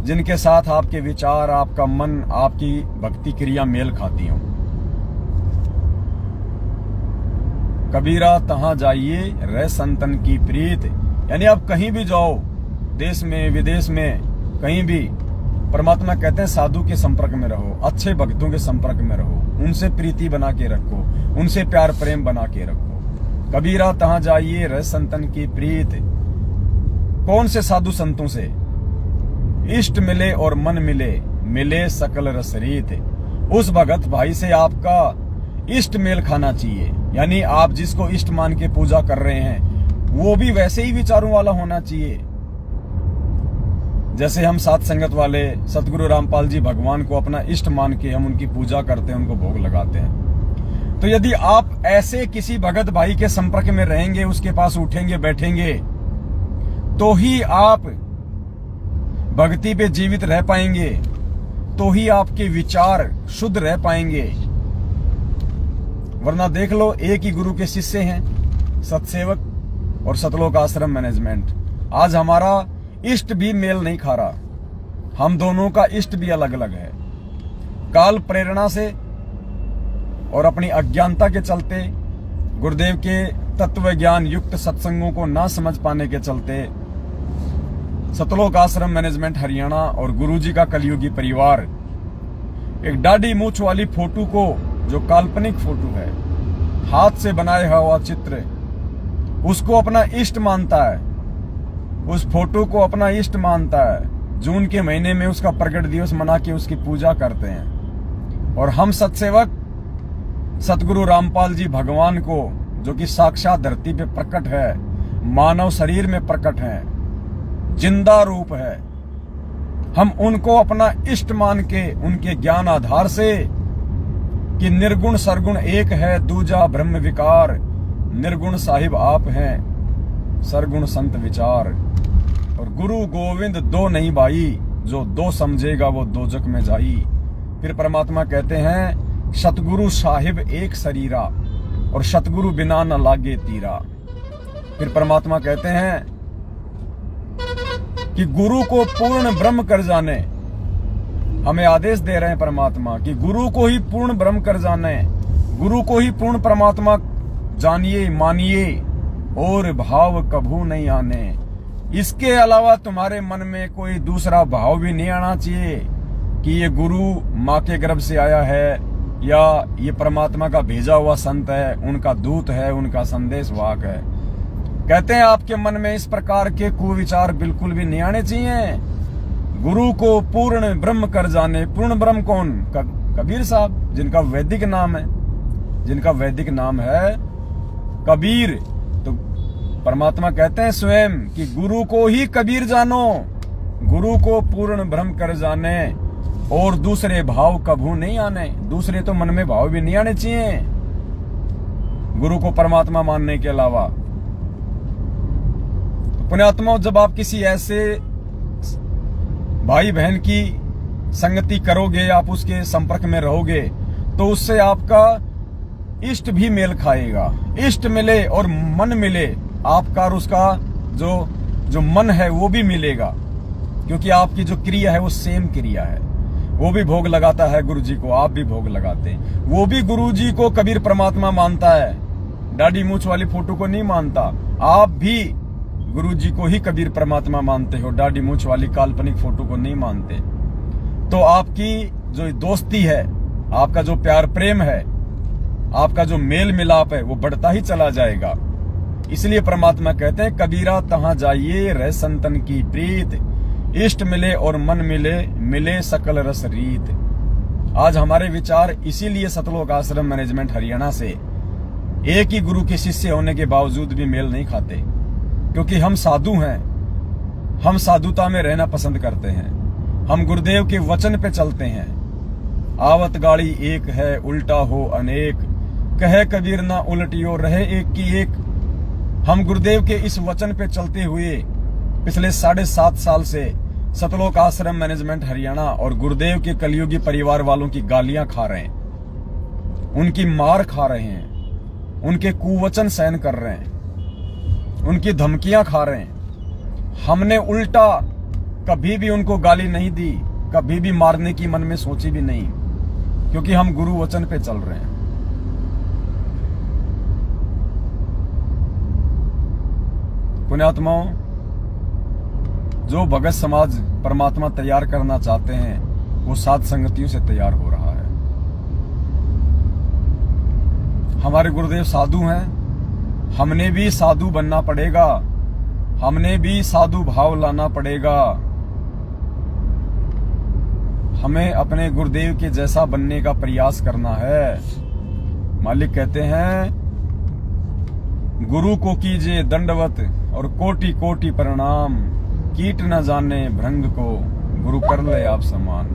जिनके साथ आपके विचार, आपका मन, आपकी भक्ति क्रिया मेल खाती हो। कबीरा तहां जाइए रह संतन की प्रीत, यानी आप कहीं भी जाओ, देश में विदेश में कहीं भी, परमात्मा कहते हैं साधु के संपर्क में रहो, अच्छे भक्तों के संपर्क में रहो, उनसे प्रीति बना के रखो, उनसे प्यार प्रेम बना के रखो। कबीरा तहां जाइए रह संतन की प्रीत। कौन से साधु संतों से? इष्ट मिले और मन मिले, मिले सकल रस रीत। उस भगत भाई से आपका इष्ट मेल खाना चाहिए, यानी आप जिसको इष्ट मान के पूजा कर रहे हैं वो भी वैसे ही विचारों वाला होना चाहिए। जैसे हम 7 संगत वाले सतगुरु रामपाल जी भगवान को अपना इष्ट मान के हम उनकी पूजा करते हैं, उनको भोग लगाते हैं। तो यदि आप ऐसे किसी भगत भाई के संपर्क में रहेंगे, उसके पास उठेंगे बैठेंगे, तो ही आप भक्ति पे जीवित रह पाएंगे, तो ही आपके विचार शुद्ध रह पाएंगे। वरना देख लो, एक ही गुरु के शिष्य हैं, सतसेवक और सतलोक आश्रम मैनेजमेंट। आज हमारा इष्ट भी मेल नहीं खा रहा, हम दोनों का इष्ट भी अलग अलग है। काल प्रेरणा से और अपनी अज्ञानता के चलते, गुरुदेव के तत्व ज्ञान युक्त सत्संगों को ना समझ पाने के चलते, सतलोक आश्रम मैनेजमेंट हरियाणा और गुरुजी का कलयुगी परिवार एक दाढ़ी मूछ वाली फोटो को, जो काल्पनिक फोटो है, हाथ से बनाया हुआ चित्र, उसको अपना इष्ट मानता है, उस फोटो को अपना इष्ट मानता है। जून के महीने में उसका प्रकट दिवस मना के उसकी पूजा करते हैं। और हम सत्सेवक सतगुरु रामपाल जी भगवान को, जो कि साक्षात धरती पे प्रकट है, मानव शरीर में प्रकट है, जिंदा रूप है, हम उनको अपना इष्ट मान के, उनके ज्ञान आधार से कि निर्गुण सरगुण एक है, दूजा ब्रह्म विकार, निर्गुण साहिब आप हैं, सरगुण संत विचार, और गुरु गोविंद दो नहीं भाई, जो दो समझेगा वो दोजक में जाई। फिर परमात्मा कहते हैं सतगुरु साहिब एक शरीरा, और सतगुरु बिना न लागे तीरा। फिर परमात्मा कहते हैं कि गुरु को पूर्ण ब्रह्म कर जाने। हमें आदेश दे रहे हैं परमात्मा कि गुरु को ही पूर्ण ब्रह्म कर जाने, गुरु को ही पूर्ण परमात्मा जानिए मानिए और भाव कभू नहीं आने। इसके अलावा तुम्हारे मन में कोई दूसरा भाव भी नहीं आना चाहिए कि ये गुरु माँ के गर्भ से आया है या ये परमात्मा का भेजा हुआ संत है, उनका दूत है, उनका संदेश वाहक है। कहते हैं आपके मन में इस प्रकार के कुविचार बिल्कुल भी नहीं आने चाहिए। गुरु को पूर्ण ब्रह्म कर जाने। पूर्ण ब्रह्म कौन? कबीर साहब, जिनका वैदिक नाम है, जिनका वैदिक नाम है कबीर। तो परमात्मा कहते हैं स्वयं कि गुरु को ही कबीर जानो, गुरु को पूर्ण ब्रह्म कर जाने और दूसरे भाव कभू नहीं आने। दूसरे तो मन में भाव भी नहीं आने चाहिए गुरु को परमात्मा मानने के अलावा। तो पुण्यात्माओं, जब आप किसी ऐसे भाई बहन की संगति करोगे, आप उसके संपर्क में रहोगे, तो उससे आपका इष्ट भी मेल खाएगा। इष्ट मिले और मन मिले, आपका और उसका जो मन है वो भी मिलेगा, क्योंकि आपकी जो क्रिया है वो सेम क्रिया है। वो भी भोग लगाता है गुरु जी को, आप भी भोग लगाते हैं। वो भी गुरु जी को कबीर परमात्मा मानता है, दाढ़ी मूछ वाली फोटो को नहीं मानता। आप भी गुरु जी को ही कबीर परमात्मा मानते हो, दाढ़ी मूछ वाली काल्पनिक फोटो को नहीं मानते। तो आपकी जो दोस्ती है, आपका जो प्यार प्रेम है, आपका जो मेल मिलाप है, वो बढ़ता ही चला जाएगा। इसलिए परमात्मा कहते हैं कबीरा तहां जाइए रह संतन की प्रीत, इष्ट मिले और मन मिले, मिले सकल रस रीत। आज हमारे विचार इसीलिए सतलोक आश्रम मैनेजमेंट हरियाणा से एक ही गुरु के शिष्य होने के बावजूद भी मेल नहीं खाते, क्योंकि हम साधु हैं। हम साधुता में रहना पसंद करते हैं। हम गुरुदेव के वचन पे चलते हैं। आवत गाड़ी एक है उल्टा हो अनेक, कहे कबीर ना उलटियो रहे एक की एक। हम गुरुदेव के इस वचन पे चलते हुए पिछले 7.5 साल से सतलोक आश्रम मैनेजमेंट हरियाणा और गुरुदेव के कलयुगी परिवार वालों की गालियां खा रहे हैं, उनकी मार खा रहे हैं, उनके कुवचन सहन कर रहे हैं, उनकी धमकियां खा रहे हैं। हमने उल्टा कभी भी उनको गाली नहीं दी, कभी भी मारने की मन में सोची भी नहीं, क्योंकि हम गुरु वचन पे चल रहे हैं। पुण्यात्माओं, जो भगत समाज परमात्मा तैयार करना चाहते हैं वो साध संगतियों से तैयार हो रहा है। हमारे गुरुदेव साधु हैं, हमने भी साधु बनना पड़ेगा, हमने भी साधु भाव लाना पड़ेगा। हमें अपने गुरुदेव के जैसा बनने का प्रयास करना है। मालिक कहते हैं गुरु को कीजिए दंडवत और कोटि कोटि प्रणाम, कीट न जाने भृंग को गुरु कर ले आप समान।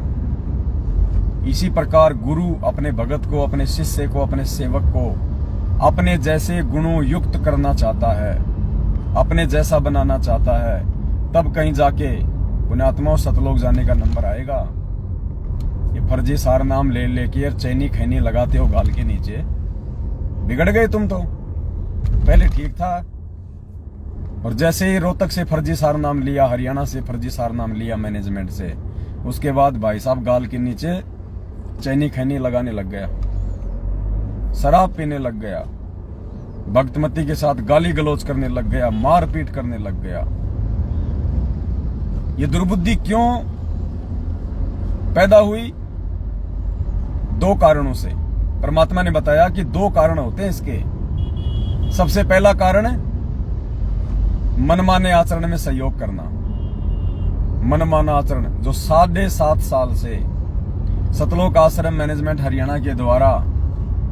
इसी प्रकार गुरु अपने भगत को, अपने शिष्य को, अपने सेवक को अपने जैसे गुणों युक्त करना चाहता है, अपने जैसा बनाना चाहता है, तब कहीं जाके पुण्यात्माओं सतलोक जाने का नंबर आएगा। ये फर्जी सार नाम ले लेके यार चैनी खैनी लगाते हो गाल के नीचे, बिगड़ गए तुम तो। पहले ठीक था, और जैसे ही रोहतक से फर्जी सार नाम लिया, हरियाणा से फर्जी सार नाम लिया मैनेजमेंट से, उसके बाद भाई साहब गाल के नीचे चैनी खैनी लगाने लग गया, शराब पीने लग गया, भक्तमती के साथ गाली गलौज करने लग गया, मारपीट करने लग गया। ये दुर्बुद्धि क्यों पैदा हुई? 2 कारणों से। परमात्मा ने बताया कि 2 कारण होते हैं इसके। सबसे पहला कारण है मनमाने आचरण में सहयोग करना। मनमाना आचरण जो 7.5 साल से सतलोक आश्रम मैनेजमेंट हरियाणा के द्वारा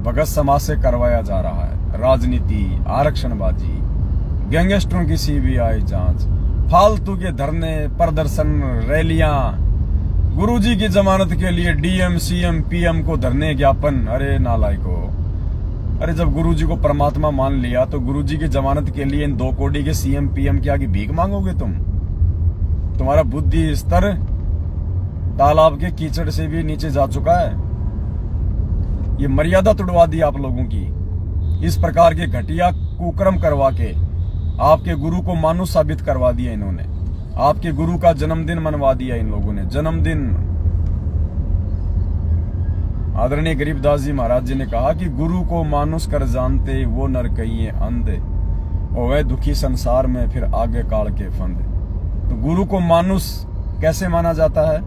भगत समाज से करवाया जा रहा है। राजनीति, आरक्षणबाजी, गैंगस्टरों की सीबीआई जांच, फालतू के धरने, प्रदर्शन, रैलियां, गुरुजी की जमानत के लिए डीएम, सीएम, पीएम को धरने ज्ञापन। अरे नालायको, अरे जब गुरुजी को परमात्मा मान लिया तो गुरुजी की जमानत के लिए इन 2 कोड़ी के सीएम पीएम के आगे भीख मांगोगे तुम? तुम्हारा बुद्धि स्तर तालाब के कीचड़ से भी नीचे जा चुका है। ये मर्यादा तुड़वा दी आप लोगों की। इस प्रकार के घटिया कुकर्म करवा के आपके गुरु को मानुष साबित करवा दिया इन्होंने। आपके गुरु का जन्मदिन मनवा दिया इन लोगों ने, जन्मदिन। आदरणीय गरीबदास जी महाराज जी ने कहा कि गुरु को मानुष कर जानते, वो नर कहिए अंधे, ओवे दुखी संसार में फिर आगे काल के फंदे। तो गुरु को मानुष कैसे माना जाता है?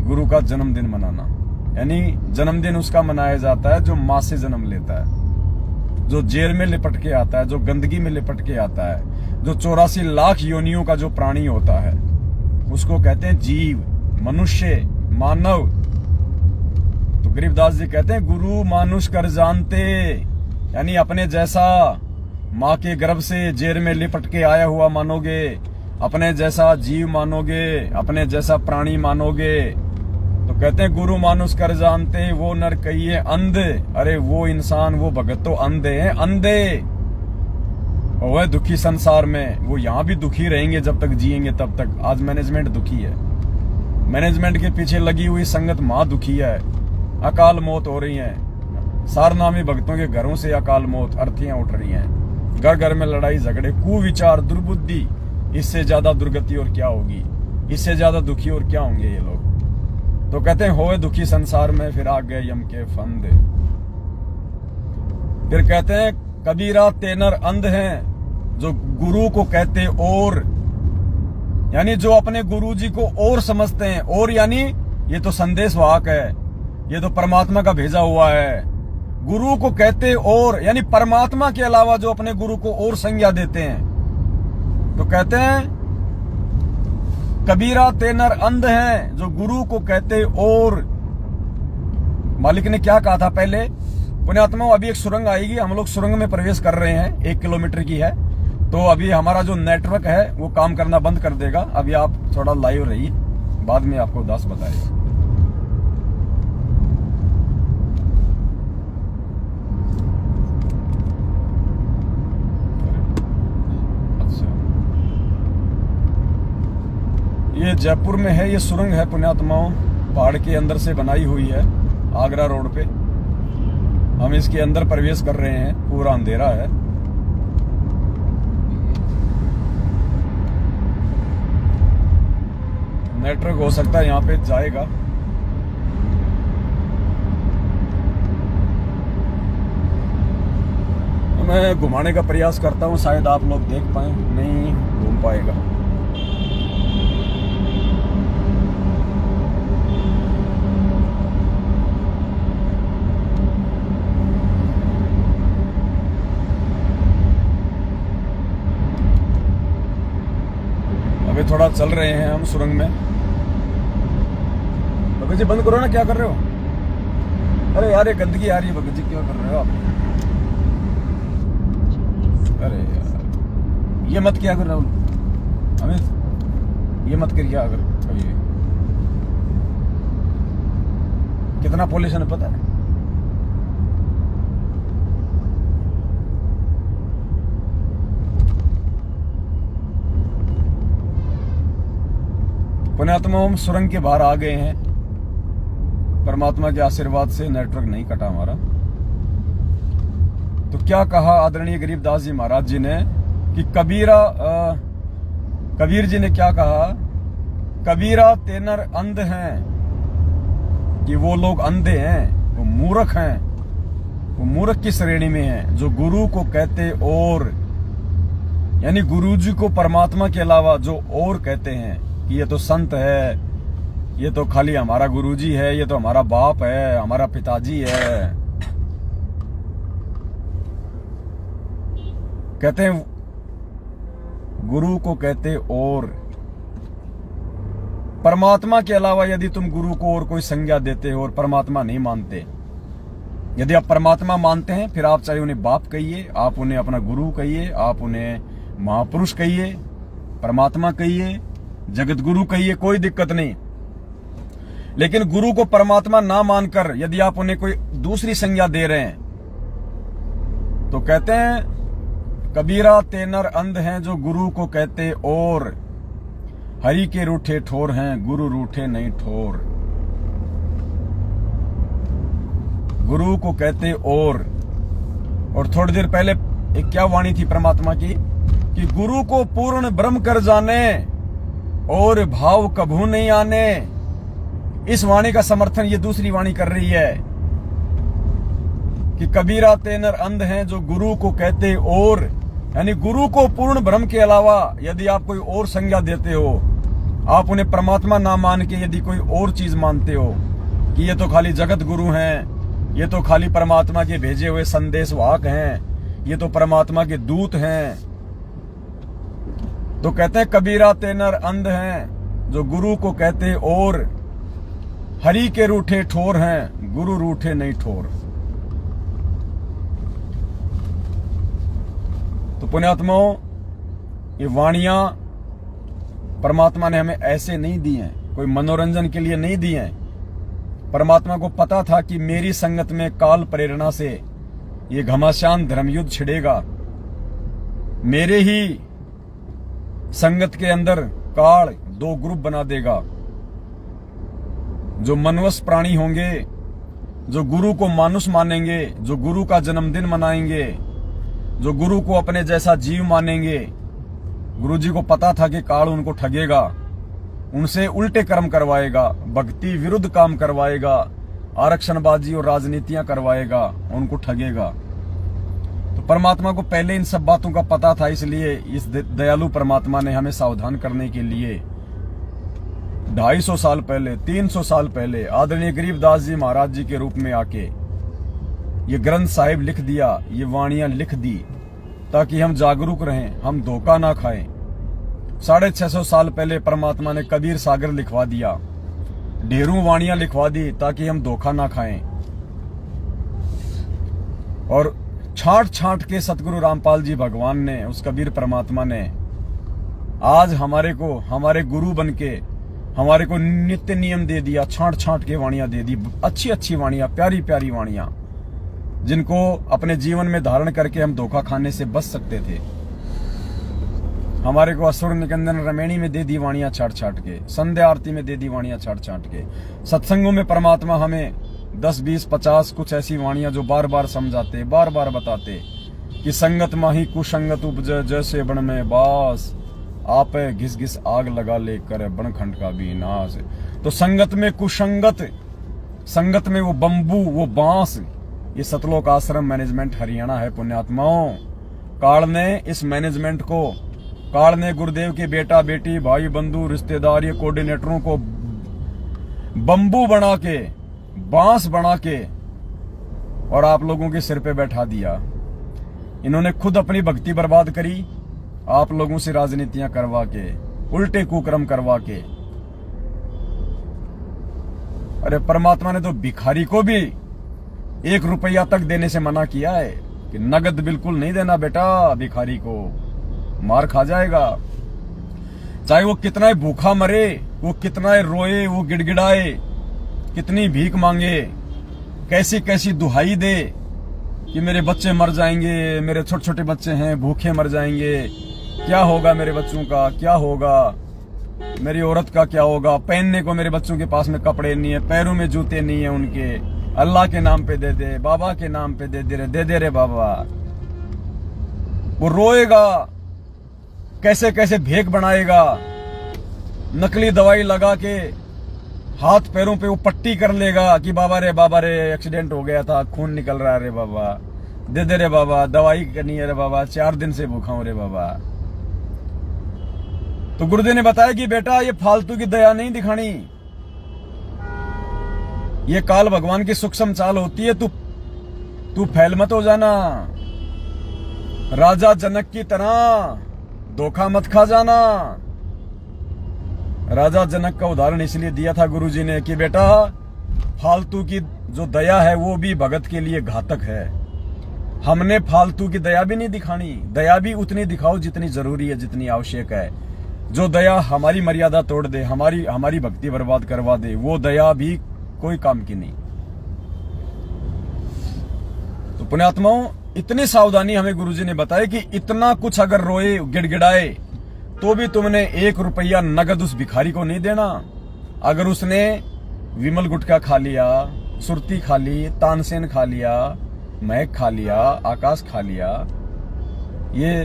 गुरु का जन्मदिन मनाना, यानी जन्मदिन उसका मनाया जाता है जो मां से जन्म लेता है, जो जेल में लिपट के आता है, जो गंदगी में लिपट के आता है, जो 84 लाख योनियों का जो प्राणी होता है, उसको कहते हैं जीव, मनुष्य, मानव। तो गरीबदास जी कहते हैं गुरु मानुष कर जानते, यानी अपने जैसा माँ के गर्भ से जेल में लिपट के आया हुआ मानोगे, अपने जैसा जीव मानोगे, अपने जैसा प्राणी मानोगे। तो कहते हैं गुरु मानुष कर जानते, वो नर कहिए अंधे। अरे वो इंसान, वो भगत तो अंधे हैं, अंधे। और वह दुखी संसार में, वो यहां भी दुखी रहेंगे जब तक जिएंगे तब तक। आज मैनेजमेंट दुखी है, मैनेजमेंट के पीछे लगी हुई संगत मां दुखी है, अकाल मौत हो रही है, सारनामी भक्तों के घरों से अकाल मौत, अर्थियां उठ रही हैं, घर घर में लड़ाई झगड़े, कुविचार, दुर्बुद्धि। इससे ज्यादा दुर्गति और क्या होगी? इससे ज्यादा दुखी और क्या होंगे ये लोग? तो कहते हैं होए दुखी संसार में फिर आ गए यम के फंदे। फिर कहते हैं कबीरा तेनर अंध हैं, जो गुरु को कहते और, यानी जो अपने गुरु जी को और समझते हैं। और यानी ये तो संदेश वाहक है, ये तो परमात्मा का भेजा हुआ है। गुरु को कहते और, यानी परमात्मा के अलावा जो अपने गुरु को और संज्ञा देते हैं। तो कहते हैं कबीरा तेनर अंध हैं, जो गुरु को कहते और। मालिक ने क्या कहा था पहले? पुण्यात्माओं, अभी एक सुरंग आएगी, हम लोग सुरंग में प्रवेश कर रहे हैं, 1 किलोमीटर की है। तो अभी हमारा जो नेटवर्क है वो काम करना बंद कर देगा। अभी आप थोड़ा लाइव रहिए, बाद में आपको दास बताएगा। ये जयपुर में है, ये सुरंग है पुण्यात्माओं, पहाड़ के अंदर से बनाई हुई है, आगरा रोड पे। हम इसके अंदर प्रवेश कर रहे हैं, पूरा अंधेरा है। नेटवर्क हो सकता है यहाँ पे जाएगा। मैं घुमाने का प्रयास करता हूँ, शायद आप लोग देख पाए, नहीं घूम पाएगा। अभी थोड़ा चल रहे हैं हम सुरंग में। भगत जी बंद करो ना, क्या कर रहे हो? अरे यार ये गंदगी आ रही है, भगत जी क्या कर रहे हो आप? अरे यार ये मत किया कर राहुल, अमित ये मत करिए अगर कभी। कितना पॉल्यूशन है पता है? पुण्यात्मा हम सुरंग के बाहर आ गए हैं। परमात्मा के आशीर्वाद से नेटवर्क नहीं कटा हमारा। तो क्या कहा आदरणीय गरीबदास जी महाराज जी ने कि कबीर जी ने क्या कहा? कबीरा तेनर अंध हैं, कि वो लोग अंधे हैं, वो मूर्ख हैं, वो मूर्ख की श्रेणी में हैं, जो गुरु को कहते और, यानी गुरु जी को परमात्मा के अलावा जो और कहते हैं कि ये तो संत है, ये तो खाली हमारा गुरुजी है, ये तो हमारा बाप है, हमारा पिताजी है। कहते हैं गुरु को कहते और। परमात्मा के अलावा यदि तुम गुरु को और कोई संज्ञा देते हो और परमात्मा नहीं मानते, यदि आप परमात्मा मानते हैं, फिर आप चाहे उन्हें बाप कहिए, आप उन्हें अपना गुरु कहिए, आप उन्हें महापुरुष कहिए, परमात्मा कहिए, जगत गुरु कहिए, कोई दिक्कत नहीं। लेकिन गुरु को परमात्मा ना मानकर यदि आप उन्हें कोई दूसरी संज्ञा दे रहे हैं, तो कहते हैं कबीरा तेनर अंध हैं, जो गुरु को कहते और। हरि के रूठे ठोर हैं, गुरु रूठे नहीं ठोर। गुरु को कहते और थोड़ी देर पहले एक क्या वाणी थी परमात्मा की कि गुरु को पूर्ण ब्रह्म कर जाने, और भाव कभू नहीं आने। इस वाणी का समर्थन ये दूसरी वाणी कर रही है कि कबीरा ते नर अंध हैं जो गुरु को कहते और, यानी गुरु को पूर्ण ब्रह्म के अलावा यदि आप कोई और संज्ञा देते हो, आप उन्हें परमात्मा ना मान के यदि कोई और चीज मानते हो कि ये तो खाली जगत गुरु हैं, ये तो खाली परमात्मा के भेजे हुए संदेश वाहक हैं, ये तो परमात्मा के दूत हैं, तो कहते हैं कबीरा ते नर अंध हैं जो गुरु को कहते और, हरि के रूठे ठोर हैं गुरु रूठे नहीं ठोर। तो पुण्यात्माओं, ये वाणियां परमात्मा ने हमें ऐसे नहीं दी हैं, कोई मनोरंजन के लिए नहीं दी हैं। परमात्मा को पता था कि मेरी संगत में काल प्रेरणा से ये घमासान धर्मयुद्ध छिड़ेगा, मेरे ही संगत के अंदर काल दो ग्रुप बना देगा। जो मनवस प्राणी होंगे, जो गुरु को मानुष मानेंगे, जो गुरु का जन्मदिन मनाएंगे, जो गुरु को अपने जैसा जीव मानेंगे, गुरु जी को पता था कि काल उनको ठगेगा, उनसे उल्टे कर्म करवाएगा, भक्ति विरुद्ध काम करवाएगा, आरक्षणबाजी और राजनीतियां करवाएगा, उनको ठगेगा। तो परमात्मा को पहले इन सब बातों का पता था, इसलिए इस दयालु परमात्मा ने हमें सावधान करने के लिए 250 साल पहले, 300 साल पहले आदरणीय गरीबदास जी महाराज जी के रूप में आके ये ग्रंथ साहिब लिख दिया, ये वाणियां लिख दी, ताकि हम जागरूक रहें, हम धोखा ना खाएं। 650 साल पहले परमात्मा ने कबीर सागर लिखवा दिया, ढेरों वाणियां लिखवा दी ताकि हम धोखा ना खाएं। और छांट छांट के सतगुरु रामपाल जी भगवान ने, उस कबीर परमात्मा ने आज हमारे को, हमारे गुरु बन के हमारे को नित्य नियम दे दिया, छांट छांट के वाणियां दे दी, अच्छी अच्छी वाणियां, प्यारी प्यारी वाणियां, जिनको अपने जीवन में धारण करके हम धोखा खाने से बच सकते थे। हमारे को असुर निकंदन रमेणी में दे दी वाणियां छाट छाट के, संध्या आरती में दे दी वाणियां छाट छाट के, सत्संगों में परमात्मा हमें 10, 20, 50 कुछ ऐसी वाणियां जो बार बार समझाते, बार बार बताते कि संगत माही कुसंगत उपजे जैसे बन में बास, आप घिस घिस आग लगा लेकर बनखंड का भी नाश। तो संगत में कुसंगत, संगत में वो बंबू, वो बांस, ये सतलोक आश्रम मैनेजमेंट हरियाणा है पुण्यात्माओं। काल ने इस मैनेजमेंट को, काल ने गुरुदेव के बेटा बेटी, भाई बंधु, रिश्तेदार, ये कोऑर्डिनेटरों को बंबू बना के, बांस बना के और आप लोगों के सिर पे बैठा दिया। इन्होंने खुद अपनी भक्ति बर्बाद करी, आप लोगों से राजनीतियां करवा के, उल्टे कुकर्म करवा के। अरे परमात्मा ने तो भिखारी को भी 1 रुपया तक देने से मना किया है कि नगद बिल्कुल नहीं देना बेटा, भिखारी को मार खा जाएगा। चाहे वो कितना ही भूखा मरे, वो कितना ही रोए, वो गिड़गिड़ाए, कितनी भीख मांगे, कैसी कैसी दुहाई दे कि मेरे बच्चे मर जाएंगे, मेरे छोटे छोटे बच्चे हैं भूखे मर जाएंगे, क्या होगा मेरे बच्चों का, क्या होगा मेरी औरत का, क्या होगा, पहनने को मेरे बच्चों के पास में कपड़े नहीं है, पैरों में जूते नहीं है उनके, अल्लाह के नाम पे दे दे, बाबा के नाम पे दे दे रे बाबा। वो रोएगा, कैसे कैसे भेक बनाएगा, नकली दवाई लगा के हाथ पैरों पे वो पट्टी कर लेगा कि बाबा रे एक्सीडेंट हो गया था, खून निकल रहा है रे बाबा, दे दे रे बाबा, दवाई करनी है रे बाबा, 4 दिन से भूखा हूं रे बाबा। तो गुरुदेव ने बताया कि बेटा ये फालतू की दया नहीं दिखानी, ये काल भगवान की सूक्ष्म चाल होती है, तू फैल मत हो जाना, राजा जनक की तरह धोखा मत खा जाना। राजा जनक का उदाहरण इसलिए दिया था गुरुजी ने कि बेटा फालतू की जो दया है वो भी भगत के लिए घातक है। हमने फालतू की दया भी नहीं दिखानी, दया भी उतनी दिखाओ जितनी जरूरी है, जितनी आवश्यक है। जो दया हमारी मर्यादा तोड़ दे, हमारी भक्ति बर्बाद करवा दे, वो दया भी कोई काम की नहीं। तो पुण्यात्माओं, इतनी सावधानी हमें गुरुजी ने बताई कि इतना कुछ अगर रोए गिड़गिड़ाए तो भी तुमने 1 रुपया नगद उस भिखारी को नहीं देना। अगर उसने विमल गुटखा खा लिया, सुरती खा ली, तानसेन खा लिया, महक खा लिया, आकाश खा लिया, ये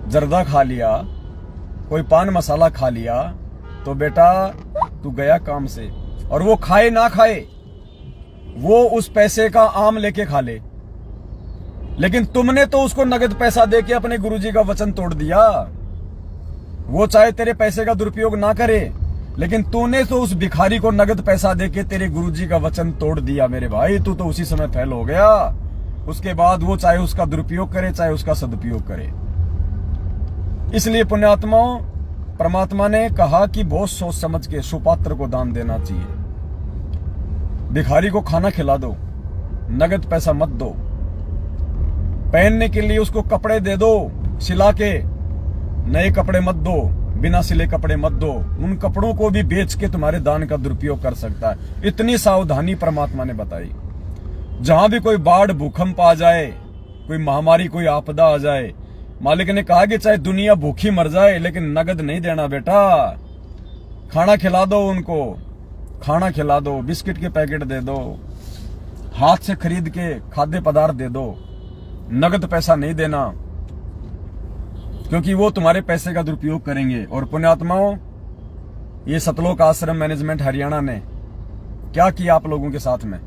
जर्दा खा लिया, कोई पान मसाला खा लिया, तो बेटा तू गया काम से, और वो खाए ना खाए, वो उस पैसे का आम लेके खा ले, लेकिन तुमने तो उसको नगद पैसा देके अपने गुरुजी का वचन तोड़ दिया। वो चाहे तेरे पैसे का दुरुपयोग ना करे, लेकिन तूने तो उस भिखारी को नगद पैसा देके तेरे गुरुजी का वचन तोड़ दिया। मेरे भाई तू तो उसी समय फेल हो गया। उसके बाद वो चाहे उसका दुरुपयोग करे चाहे उसका सदुपयोग करे। इसलिए पुण्यात्माओं, परमात्मा ने कहा कि बहुत सोच समझ के सुपात्र को दान देना चाहिए। भिखारी को खाना खिला दो, नगद पैसा मत दो। पहनने के लिए उसको कपड़े दे दो, सिला के। नए कपड़े मत दो, बिना सिले कपड़े मत दो। उन कपड़ों को भी बेच के तुम्हारे दान का दुरुपयोग कर सकता है। इतनी सावधानी परमात्मा ने बताई। जहां भी कोई बाढ़ भूकंप आ जाए, कोई महामारी, कोई आपदा आ जाए, मालिक ने कहा कि चाहे दुनिया भूखी मर जाए लेकिन नगद नहीं देना बेटा। खाना खिला दो उनको, खाना खिला दो, बिस्किट के पैकेट दे दो, हाथ से खरीद के खाद्य पदार्थ दे दो। नगद पैसा नहीं देना, क्योंकि वो तुम्हारे पैसे का दुरुपयोग करेंगे। और पुण्यात्माओं, ये सतलोक आश्रम मैनेजमेंट हरियाणा ने क्या किया आप लोगों के साथ में?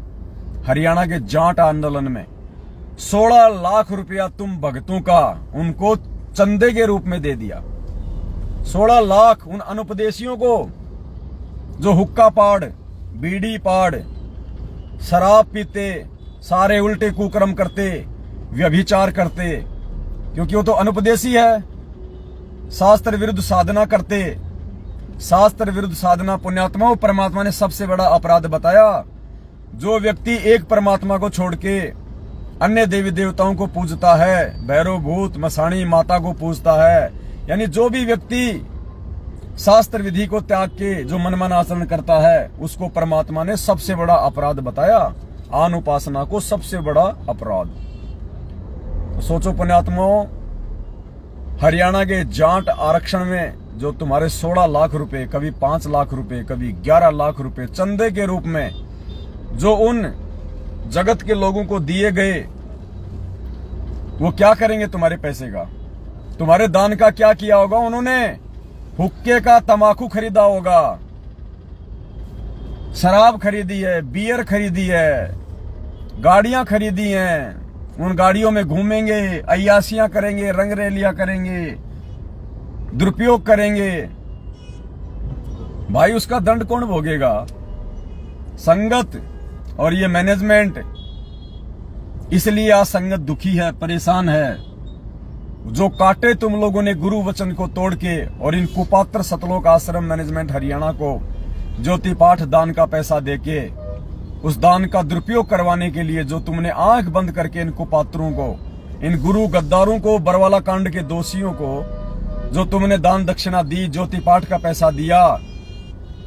हरियाणा के जाट आंदोलन में 16 लाख रुपया तुम भक्तों का उनको चंदे के रूप में दे दिया। 16 लाख उन अनुपदेशियों को जो हुक्का पाड़, बीड़ी पाड़, शराब पीते, सारे उल्टे कुकर्म करते, व्यभिचार करते, क्योंकि वो तो अनुपदेशी है, शास्त्र विरुद्ध साधना करते। शास्त्र विरुद्ध साधना पुण्यात्माओं, परमात्मा ने सबसे बड़ा अपराध बताया। जो व्यक्ति एक परमात्मा को छोड़ के अन्य देवी देवताओं को पूजता है, भैरव भूत मसाणी माता को पूजता है, यानी जो भी व्यक्ति शास्त्र विधि को त्याग के जो मनमाना आचरण करता है, उसको परमात्मा ने सबसे बड़ा अपराध बताया। आन उपासना को सबसे बड़ा अपराध। तो सोचो पुण्यात्माओं, हरियाणा के जाट आरक्षण में जो तुम्हारे 16 लाख रुपए, कभी 5 लाख रुपए, कभी 11 लाख रुपए चंदे के रूप में जो उन जगत के लोगों को दिए गए, वो क्या करेंगे तुम्हारे पैसे का? तुम्हारे दान का क्या किया होगा उन्होंने? हुक्के का तमाकू खरीदा होगा, शराब खरीदी है, बियर खरीदी है, गाड़ियां खरीदी हैं, उन गाड़ियों में घूमेंगे, अय्यासियां करेंगे, रंगरेलियां करेंगे, दुरुपयोग करेंगे। भाई उसका दंड कौन भोगेगा? संगत और ये मैनेजमेंट। इसलिए आज संगत दुखी है, परेशान है। जो काटे तुम लोगों ने गुरु वचन को तोड़ के, और इन कुपात्र सतलोक आश्रम मैनेजमेंट हरियाणा को ज्योति पाठ दान का पैसा देके उस दान का दुरुपयोग करवाने के लिए जो तुमने आंख बंद करके इन कुपात्रों को, इन गुरु गद्दारों को, बरवाला कांड के दोषियों को जो तुमने दान दक्षिणा दी, ज्योति पाठ का पैसा दिया,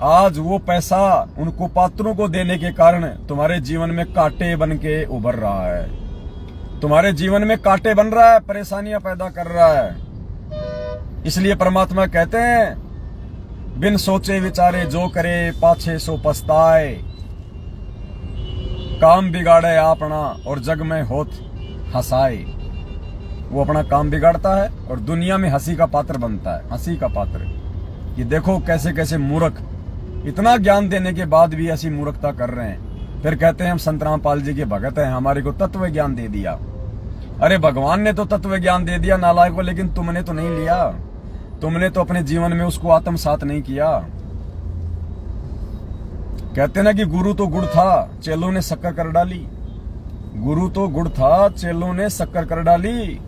आज वो पैसा उन कुपात्रों को देने के कारण तुम्हारे जीवन में कांटे बन के उभर रहा है। तुम्हारे जीवन में कांटे बन रहा है, परेशानियां पैदा कर रहा है। इसलिए परमात्मा कहते हैं, बिन सोचे विचारे जो करे पाछे सो पछताए। काम बिगाड़े अपना और जग में होत हंसाए। वो अपना काम बिगाड़ता है और दुनिया में हंसी का पात्र बनता है, हंसी का पात्र। ये देखो कैसे कैसे मूर्ख, इतना ज्ञान देने के बाद भी ऐसी मूर्खता कर रहे हैं। फिर कहते हैं हम संत रामपाल जी के भगत हैं, हमारे को तत्व ज्ञान दे दिया। अरे भगवान ने तो तत्व ज्ञान दे दिया नालायक को, लेकिन तुमने तो नहीं लिया। तुमने तो अपने जीवन में उसको आत्मसात नहीं किया। कहते ना कि गुरु तो गुड़ था, चेलों ने शक्कर कर डाली। गुरु तो गुड़ था, चेलों ने शक्कर कर डाली।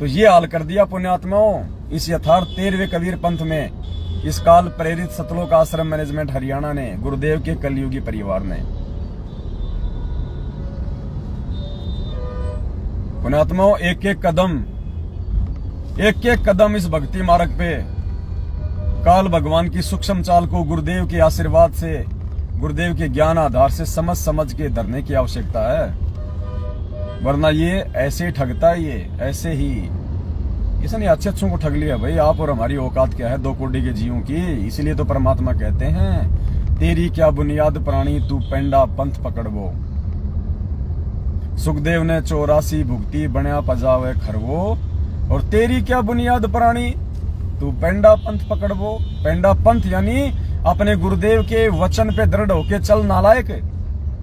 तो ये हाल कर दिया पुण्यात्माओं इस यथार्थ 13वें कबीर पंथ में, इस काल प्रेरित सतलोक आश्रम मैनेजमेंट हरियाणा ने, गुरुदेव के कलयुगी परिवार ने। पुण्यात्माओं, एक एक कदम इस भक्ति मार्ग पे काल भगवान की सूक्ष्म चाल को गुरुदेव के आशीर्वाद से, गुरुदेव के ज्ञान आधार से समझ के धरने की आवश्यकता है। वरना ये ऐसे ठगता है, ये ऐसे ही। इसने अच्छों को ठग लिया भाई। आप और हमारी औकात क्या है 2 कोटि के जीवों की। इसलिए तो परमात्मा कहते हैं, तेरी क्या बुनियाद प्राणी तू पेंडा पंथ पकड़वो। सुखदेव ने 84 भुगती बनया पजावे खरवो। और तेरी क्या बुनियाद प्राणी तू पेंडा पंथ पकड़बो। पेंडा पंथ यानी अपने गुरुदेव के वचन पे दृढ़ होके चल नालायक।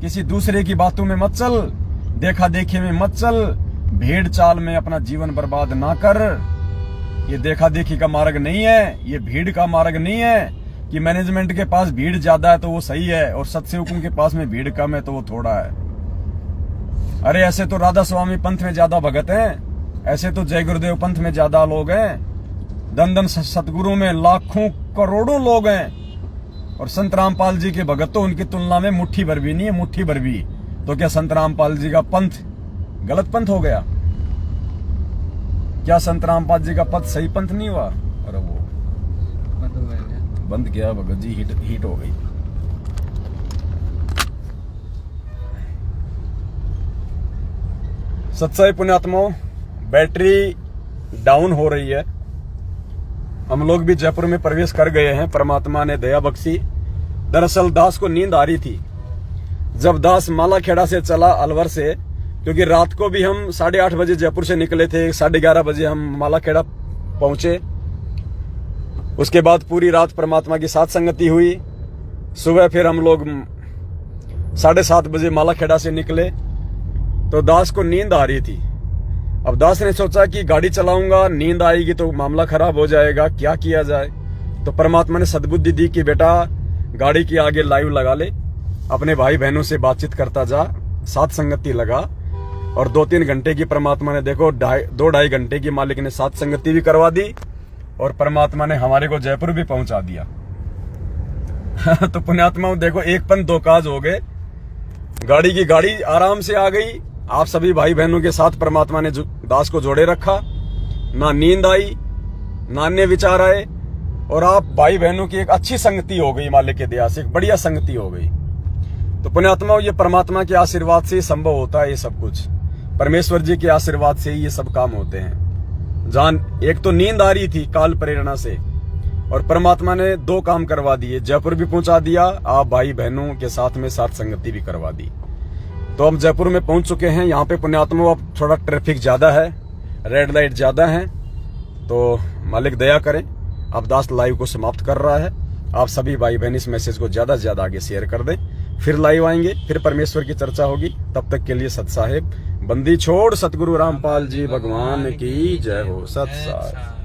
किसी दूसरे की बातों में मत चल, देखा देखे में मत चल, भेड़ चाल में अपना जीवन बर्बाद ना कर। ये देखा देखी का मार्ग नहीं है, ये भीड़ का मार्ग नहीं है कि मैनेजमेंट के पास भीड़ ज्यादा है तो वो सही है और सत्सेवकों के पास में भीड़ कम है तो वो थोड़ा है। अरे ऐसे तो राधा स्वामी पंथ में ज्यादा भगत हैं, ऐसे तो जय गुरुदेव पंथ में ज्यादा लोग हैं, दंदन सतगुरु में लाखों करोड़ों लोग हैं। और संत रामपाल जी के भगत तो उनकी तुलना में मुट्ठी भर भी नहीं है, मुट्ठी भर भी। तो क्या संत रामपाल जी का पंथ गलत पंथ हो गया? क्या संत रामपाल जी का पथ सही पंथ नहीं हुआ? अरे वो बंद किया भगत जी, हीट हो गई। सत्साई पुण्यात्माओं, बैटरी डाउन हो रही है। हम लोग भी जयपुर में प्रवेश कर गए हैं, परमात्मा ने दया बख्शी। दरअसल दास को नींद आ रही थी जब दास मालाखेड़ा से चला अलवर से, क्योंकि रात को भी हम 8:30 बजे जयपुर से निकले थे, 11:30 बजे हम मालाखेड़ा पहुंचे। उसके बाद पूरी रात परमात्मा की साथ संगति हुई। सुबह फिर हम लोग 7:30 बजे मालाखेड़ा से निकले तो दास को नींद आ रही थी। अब दास ने सोचा कि गाड़ी चलाऊंगा, नींद आएगी तो मामला खराब हो जाएगा, क्या किया जाए। तो परमात्मा ने सद्बुद्धि दी कि बेटा गाड़ी के आगे लाइव लगा ले, अपने भाई बहनों से बातचीत करता जा, साथ संगति लगा। और 2-3 घंटे की परमात्मा ने देखो 2-2.5 घंटे की मालिक ने साथ संगति भी करवा दी और परमात्मा ने हमारे को जयपुर भी पहुंचा दिया। तो पुण्यात्माओं देखो, एक पंथ दो काज हो गए। गाड़ी आराम से आ गई। आप सभी भाई बहनों के साथ परमात्मा ने दास को जोड़े रखा, ना नींद आई ना अन्य विचार आए, और आप भाई बहनों की एक अच्छी संगति हो गई, मालिक के दया से एक बढ़िया संगति हो गई। तो पुण्यात्माओं, ये परमात्मा के आशीर्वाद से ही संभव होता है। ये सब कुछ परमेश्वर जी के आशीर्वाद से ही ये सब काम होते हैं। जान एक तो नींद आ रही थी काल प्रेरणा से, और परमात्मा ने 2 काम करवा दिए, जयपुर भी पहुंचा दिया, आप भाई बहनों के साथ में साथ संगति भी करवा दी। तो हम जयपुर में पहुंच चुके हैं। यहाँ पे पुण्यात्माओं अब थोड़ा ट्रैफिक ज्यादा है, रेड लाइट ज्यादा है, तो मालिक दया करें। अब दास लाइव को समाप्त कर रहा है। आप सभी भाई बहन इस मैसेज को ज्यादा से ज्यादा आगे शेयर कर दें। फिर लाइव आएंगे, फिर परमेश्वर की चर्चा होगी। तब तक के लिए सत साहेब, बंदी छोड़ सतगुरु रामपाल जी भगवान की जय हो। सत साहेब।